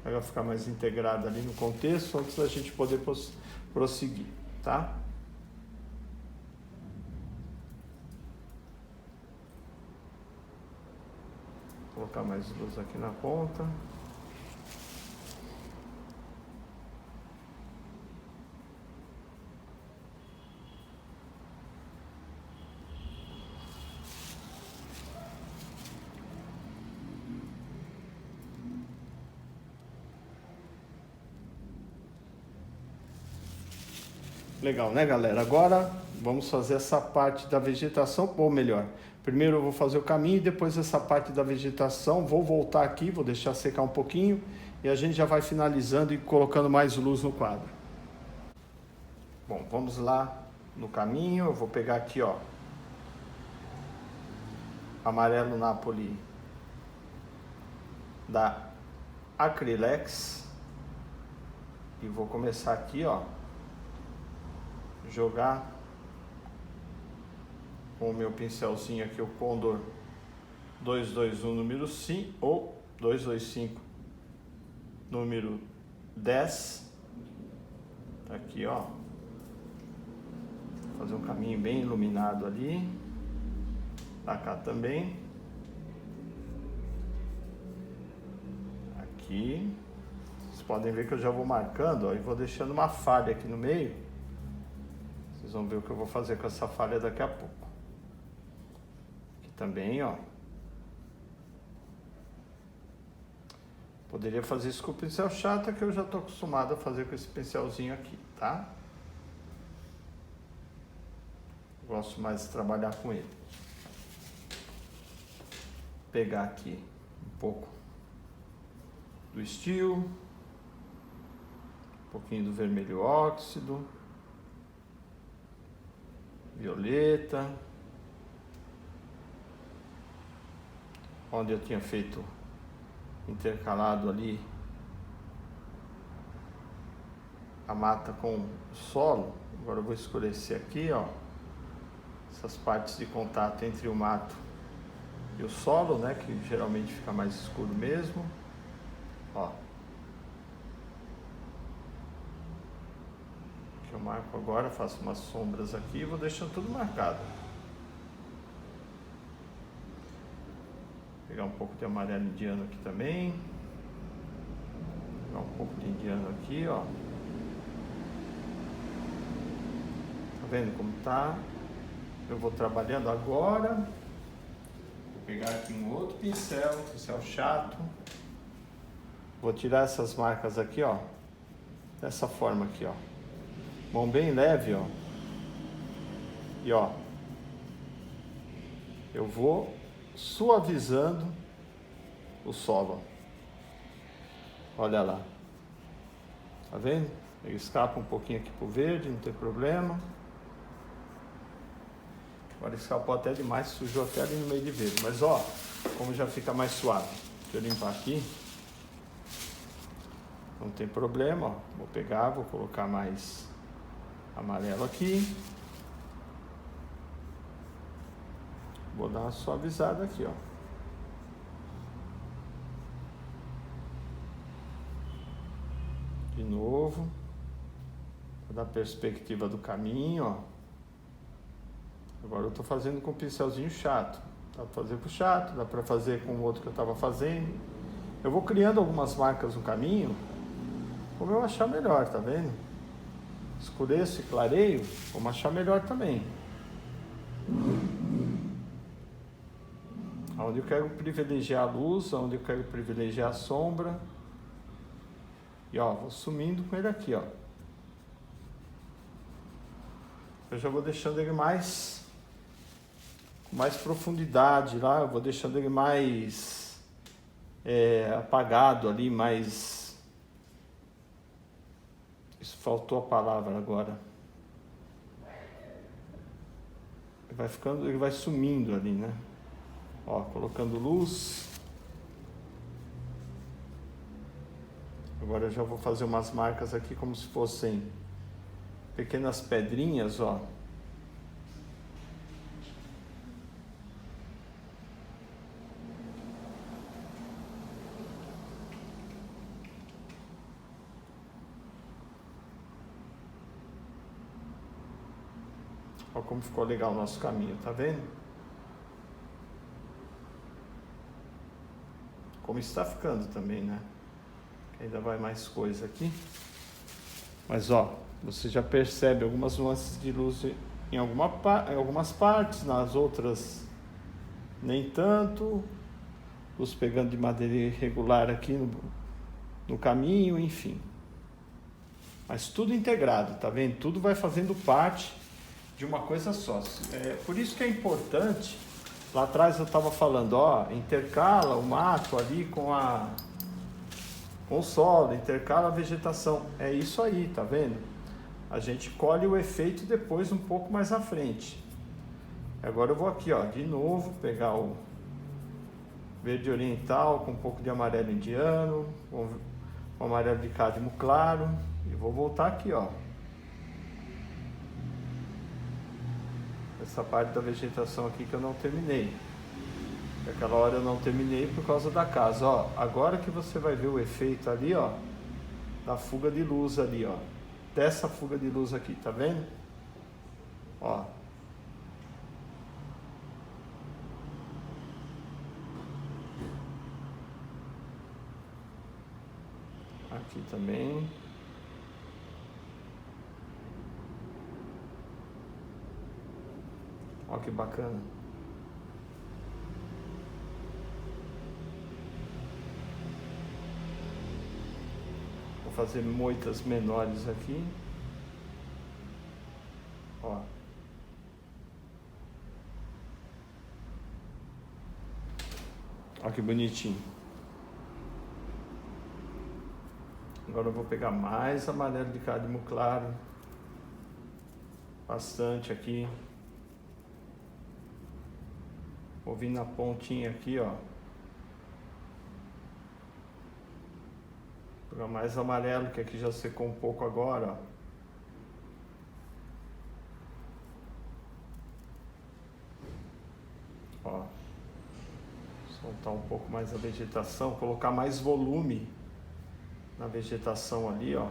A: Para ficar mais integrada ali no contexto, antes da gente poder prosseguir, tá? Vou colocar mais luz aqui na ponta. Legal, né, galera? Agora vamos fazer essa parte da vegetação, ou melhor, primeiro eu vou fazer o caminho e depois essa parte da vegetação. Vou voltar aqui, vou deixar secar um pouquinho e a gente já vai finalizando e colocando mais luz no quadro. Bom, vamos lá no caminho. Eu vou pegar aqui, ó, amarelo Napoli da Acrylex e vou começar aqui, ó, jogar com o meu pincelzinho aqui, o Condor 221 número 5 ou 225, número 10. Tá aqui, ó. Vou fazer um caminho bem iluminado ali. Pra cá também. Aqui. Vocês podem ver que eu já vou marcando, ó, e vou deixando uma falha aqui no meio. Vocês vão ver o que eu vou fazer com essa falha daqui a pouco. Aqui também, ó. Poderia fazer isso com o pincel chata, que eu já estou acostumado a fazer com esse pincelzinho aqui, tá? Gosto mais de trabalhar com ele. Pegar aqui um pouco do Steel, um pouquinho do vermelho óxido, violeta, onde eu tinha feito intercalado ali a mata com o solo. Agora eu vou escurecer aqui, ó, essas partes de contato entre o mato e o solo, né, que geralmente fica mais escuro mesmo, ó. Que eu marco agora, faço umas sombras aqui e vou deixando tudo marcado. Pegar um pouco de amarelo indiano aqui também. Pegar um pouco de indiano aqui, ó. Tá vendo como tá? Eu vou trabalhando agora. Vou pegar aqui um outro pincel chato. Vou tirar essas marcas aqui, ó. Dessa forma aqui, ó. Mão bem leve, ó. E ó. Eu vou suavizando o solo. Olha lá. Tá vendo? Ele escapa um pouquinho aqui pro verde, não tem problema. Agora escapou até demais, sujou até ali no meio de verde. Mas ó, como já fica mais suave. Deixa eu limpar aqui. Não tem problema, ó. Vou pegar, vou colocar mais amarelo aqui. Vou dar uma suavizada aqui, ó. De novo. Vou dar perspectiva do caminho, ó. Agora eu tô fazendo com um pincelzinho chato. Dá pra fazer com o chato, dá pra fazer com o outro que eu tava fazendo. Eu vou criando algumas marcas no caminho, como eu achar melhor, tá vendo? Escureço e clareio, como achar melhor também. Onde eu quero privilegiar a luz, onde eu quero privilegiar a sombra. E ó, vou sumindo com ele aqui, ó. Eu já vou deixando ele com mais profundidade lá, eu vou deixando ele mais apagado ali, mais... Isso, faltou a palavra agora. Ele vai sumindo ali, né? Ó, colocando luz. Agora eu já vou fazer umas marcas aqui como se fossem pequenas pedrinhas, ó. Ó como ficou legal o nosso caminho, tá vendo? Como está ficando também, né? Ainda vai mais coisa aqui. Mas ó, você já percebe algumas nuances de luz em algumas partes, nas outras nem tanto. Luz pegando de maneira irregular aqui no caminho, enfim. Mas tudo integrado, tá vendo? Tudo vai fazendo parte de uma coisa só. Por isso que é importante, lá atrás eu estava falando, ó, intercala o mato ali com o solo, intercala a vegetação. É isso aí, tá vendo? A gente colhe o efeito depois um pouco mais à frente. Agora eu vou aqui, ó, de novo pegar o verde oriental com um pouco de amarelo indiano, com amarelo de cádmio claro, e vou voltar aqui, ó. Essa parte da vegetação aqui que eu não terminei. Aquela hora eu não terminei por causa da casa, ó. Agora que você vai ver o efeito ali, ó, da fuga de luz ali, ó. Dessa fuga de luz aqui, tá vendo? Ó. Aqui também. Ó que bacana. Vou fazer moitas menores aqui. Ó. Ó que bonitinho. Agora eu vou pegar mais amarelo de cádmio claro. Bastante aqui. Vou vir na pontinha aqui, ó. Pegar mais amarelo, que aqui já secou um pouco agora, ó. Ó. Soltar um pouco mais a vegetação, colocar mais volume na vegetação ali, ó.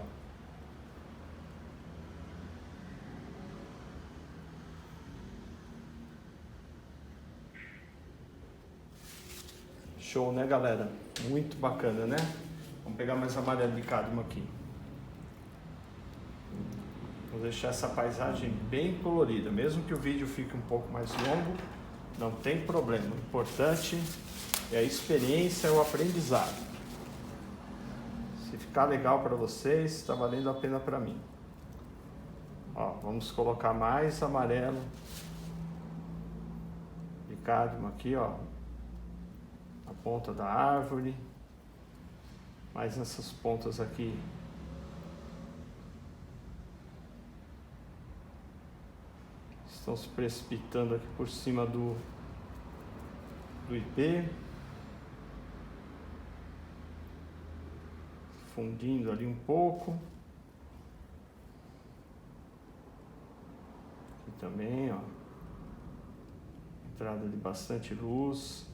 A: Show, né, galera? Muito bacana, né? Vamos pegar mais amarelo de cádmio aqui. Vou deixar essa paisagem bem colorida. Mesmo que o vídeo fique um pouco mais longo, não tem problema. O importante é a experiência, é o aprendizado. Se ficar legal para vocês, está valendo a pena para mim. Ó, vamos colocar mais amarelo de cádmio aqui, ó. A ponta da árvore, mais nessas pontas aqui. Estão se precipitando aqui por cima do IP. Fundindo ali um pouco. Aqui também, ó. Entrada de bastante luz.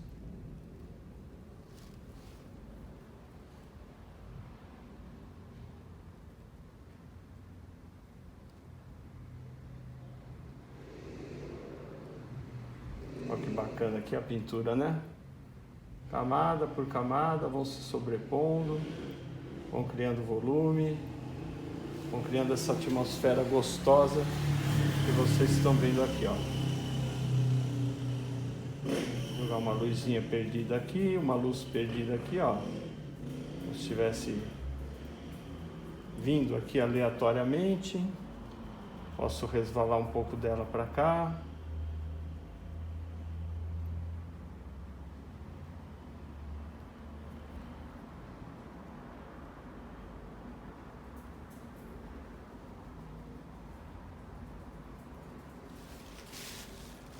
A: Olha que bacana aqui a pintura, né? Camada por camada, vão se sobrepondo, vão criando volume, vão criando essa atmosfera gostosa que vocês estão vendo aqui, ó. Vou jogar uma luzinha perdida aqui, uma luz perdida aqui, ó. Como se estivesse vindo aqui aleatoriamente. Posso resvalar um pouco dela para cá.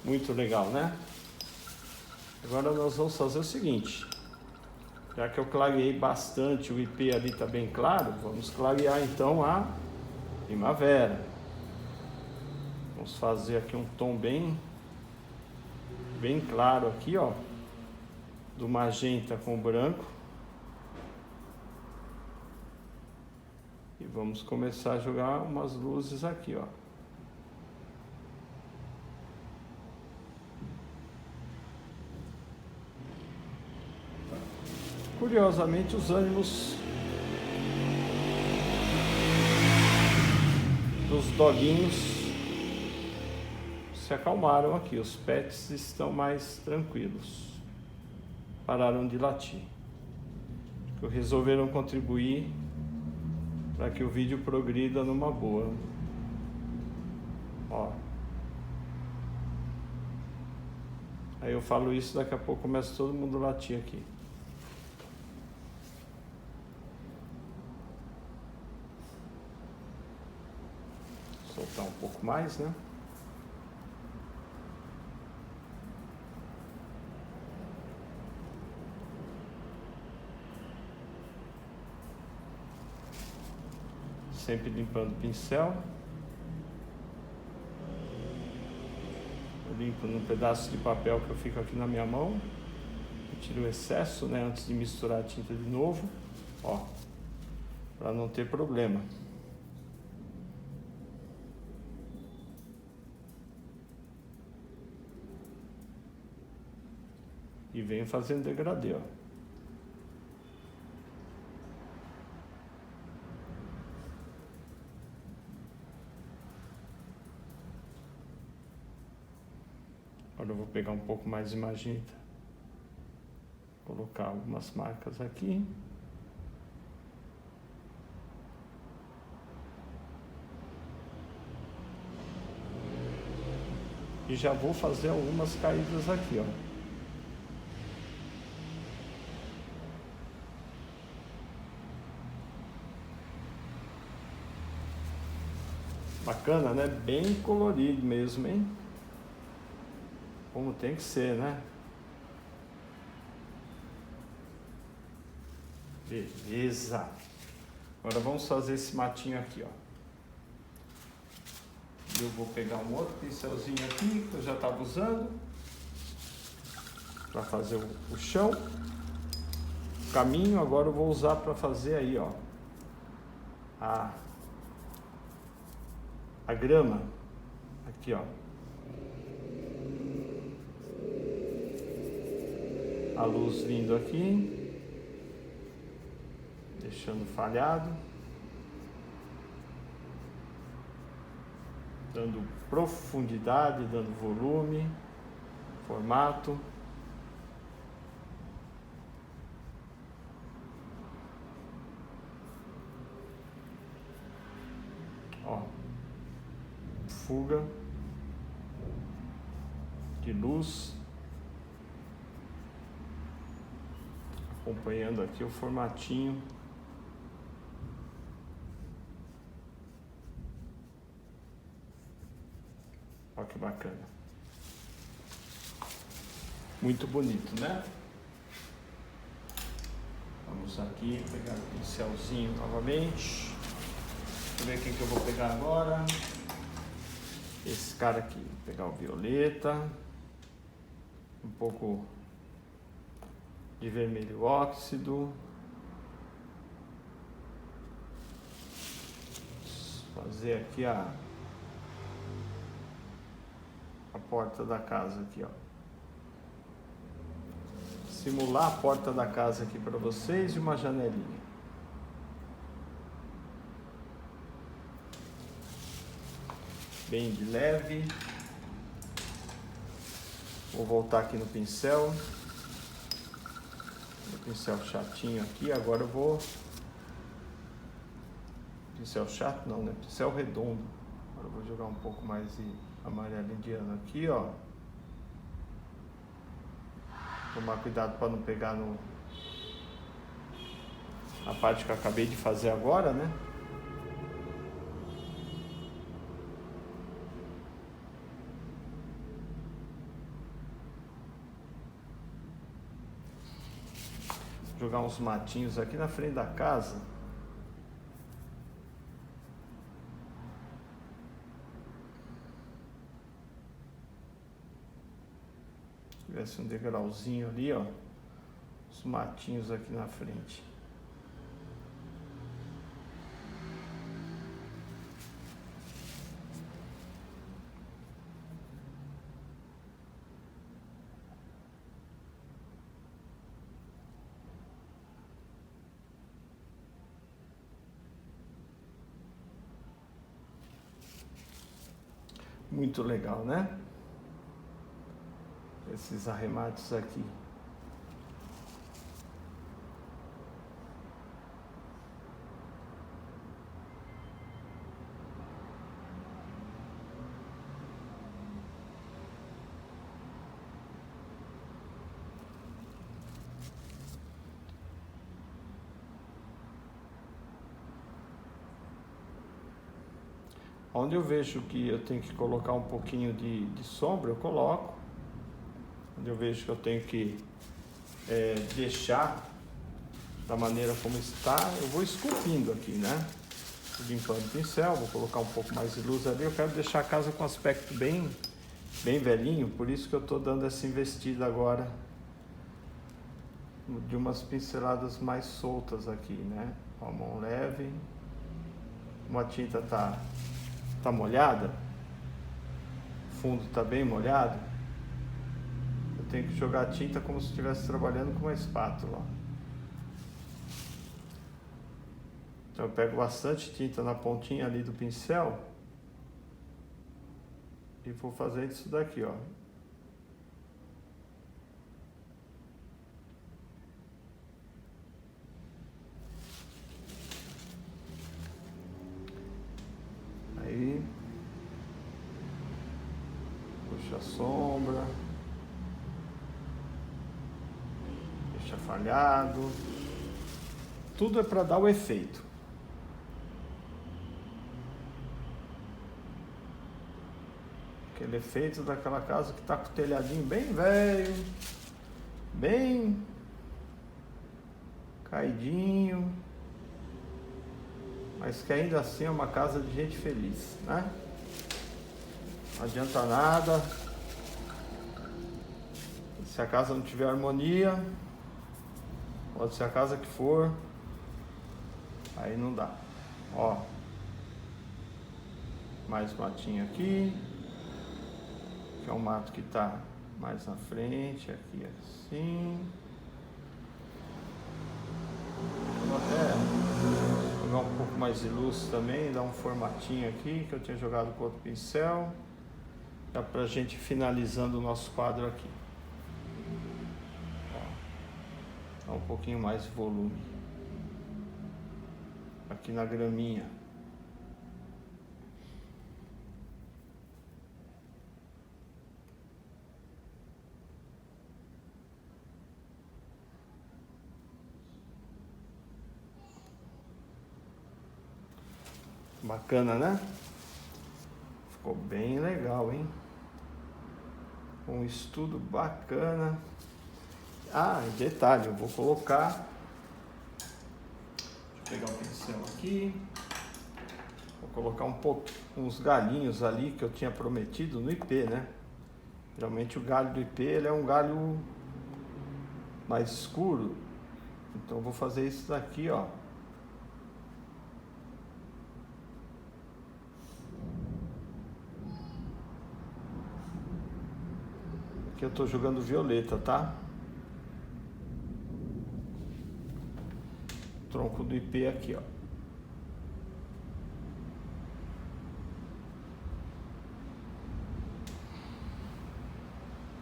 A: Muito legal, né? Agora nós vamos fazer o seguinte. Já que eu clareei bastante, o IP ali está bem claro, vamos clarear então a primavera. Vamos fazer aqui um tom bem claro aqui, ó. Do magenta com o branco. E vamos começar a jogar umas luzes aqui, ó. Curiosamente, os ânimos dos doguinhos se acalmaram aqui. Os pets estão mais tranquilos, pararam de latir. Resolveram contribuir para que o vídeo progrida numa boa. Ó. Aí eu falo isso, daqui a pouco começa todo mundo a latir aqui. Soltar um pouco mais, né? Sempre limpando o pincel. Eu limpo num pedaço de papel que eu fico aqui na minha mão. tira o excesso, né, antes de misturar a tinta de novo, ó, para não ter problema. E venho fazendo degradê, ó. Agora eu vou pegar um pouco mais de magenta, colocar algumas marcas aqui. E já vou fazer algumas caídas aqui, ó. Bacana, né? Bem colorido mesmo, hein? Como tem que ser, né? Beleza. Agora vamos fazer esse matinho aqui, ó. Eu vou pegar um outro pincelzinho aqui que eu já estava usando para fazer o chão. O caminho agora eu vou usar para fazer aí, ó, a grama aqui, ó. A luz vindo aqui, deixando falhado, dando profundidade, dando volume, formato. Ó, fuga de luz, acompanhando aqui o formatinho. Olha que bacana. Muito bonito, né? Vamos aqui pegar o pincelzinho novamente. Deixa eu ver quem que eu vou pegar agora. Esse cara aqui, vou pegar o violeta. Um pouco de vermelho óxido. Fazer aqui a porta da casa aqui, ó. Simular a porta da casa aqui para vocês e uma janelinha. Bem de leve. Vou voltar aqui no pincel. O pincel chatinho aqui. Agora eu vou... Pincel chato não, né? Pincel redondo. Agora eu vou jogar um pouco mais de amarelo indiano aqui, ó. Tomar cuidado para não pegar a parte que eu acabei de fazer agora, né? Jogar uns matinhos aqui na frente da casa. Tivesse um degrauzinho ali, ó. Os matinhos aqui na frente. Muito legal, né? Esses arremates aqui. Onde eu vejo que eu tenho que colocar um pouquinho de sombra, eu coloco. Onde eu vejo que eu tenho que deixar da maneira como está, eu vou esculpindo aqui, né? Limpando o pincel, vou colocar um pouco mais de luz ali. Eu quero deixar a casa com um aspecto bem velhinho, por isso que eu estou dando essa investida agora de umas pinceladas mais soltas aqui, né? Ó, mão leve. Uma tinta tá molhada, o fundo tá bem molhado, eu tenho que jogar a tinta como se estivesse trabalhando com uma espátula. Então eu pego bastante tinta na pontinha ali do pincel e vou fazendo isso daqui, ó. Aí puxa a sombra, deixa falhado. Tudo é para dar o efeito. Aquele efeito daquela casa que tá com o telhadinho bem velho, bem caidinho, mas que ainda assim é uma casa de gente feliz, né? Não adianta nada se a casa não tiver harmonia, pode ser a casa que for, aí não dá. Ó, mais matinho aqui, que é um mato que tá mais na frente, aqui assim. Vou até jogar um pouco mais de luz também, dar um formatinho aqui que eu tinha jogado com outro pincel. Dá pra gente finalizando o nosso quadro aqui. Ó, dá um pouquinho mais de volume. Aqui na graminha. Bacana, né? Ficou bem legal, hein? Um estudo bacana. Ah, detalhe, eu vou colocar. Deixa eu pegar o pincel aqui. Vou colocar uns galhinhos ali que eu tinha prometido no IP, né? Geralmente o galho do IP ele é um galho mais escuro. Então eu vou fazer isso daqui, ó. Aqui eu tô jogando violeta, tá? Tronco do IP aqui, ó.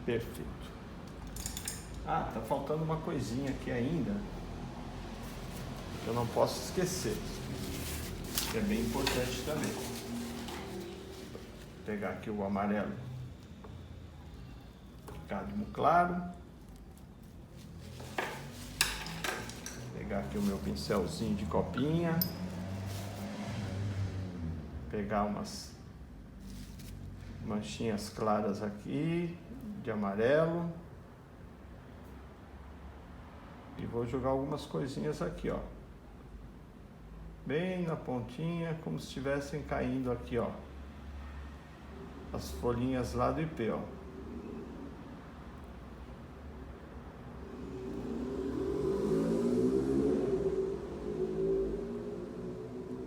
A: Perfeito. Ah, tá faltando uma coisinha aqui ainda que eu não posso esquecer, que é bem importante também. Vou pegar aqui o amarelo cádmio claro, pegar aqui o meu pincelzinho de copinha, pegar umas manchinhas claras aqui de amarelo e vou jogar algumas coisinhas aqui, ó, bem na pontinha, como se estivessem caindo aqui, ó, as folhinhas lá do IP, ó.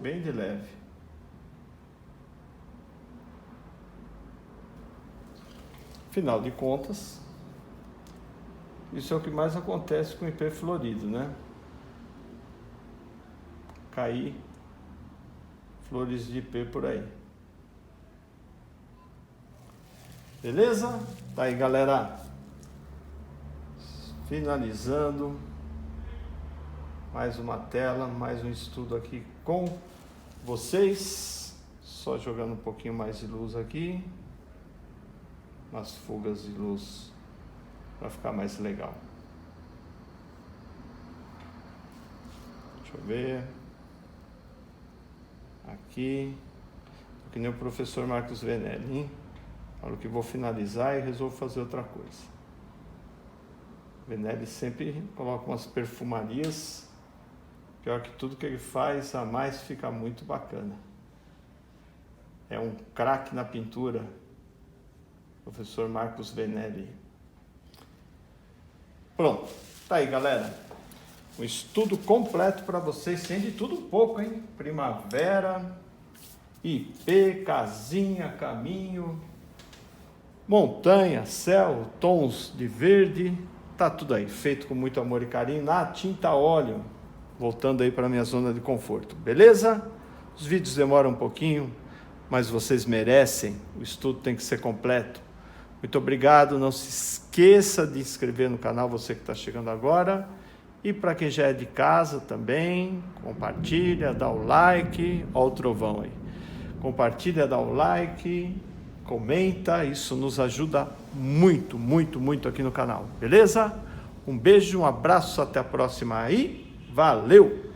A: Bem de leve. Afinal de contas, isso é o que mais acontece com o IP florido, né? Cair flores de IP por aí. Beleza? Tá aí, galera. Finalizando mais uma tela, mais um estudo aqui com vocês. Só jogando um pouquinho mais de luz aqui, umas fugas de luz para ficar mais legal. Deixa eu ver aqui, que nem o professor Marcos Venelli, hein? Falo que vou finalizar e resolvo fazer outra coisa. Venelli sempre coloca umas perfumarias. Pior que tudo que ele faz a mais fica muito bacana. É um craque na pintura, professor Marcos Venelli. Pronto, Tá aí, galera. Um estudo completo para vocês, tem de tudo um pouco, hein? Primavera, IP, casinha, caminho, montanha, céu, tons de verde, tá tudo aí, feito com muito amor e carinho, na tinta óleo, voltando aí para minha zona de conforto, beleza? Os vídeos demoram um pouquinho, mas vocês merecem, o estudo tem que ser completo. Muito obrigado, não se esqueça de inscrever no canal, você que está chegando agora, e para quem já é de casa também, compartilha, dá o like, ó o trovão aí, compartilha, dá o like, comenta, isso nos ajuda muito, muito, muito aqui no canal, beleza? Um beijo, um abraço, até a próxima aí, valeu!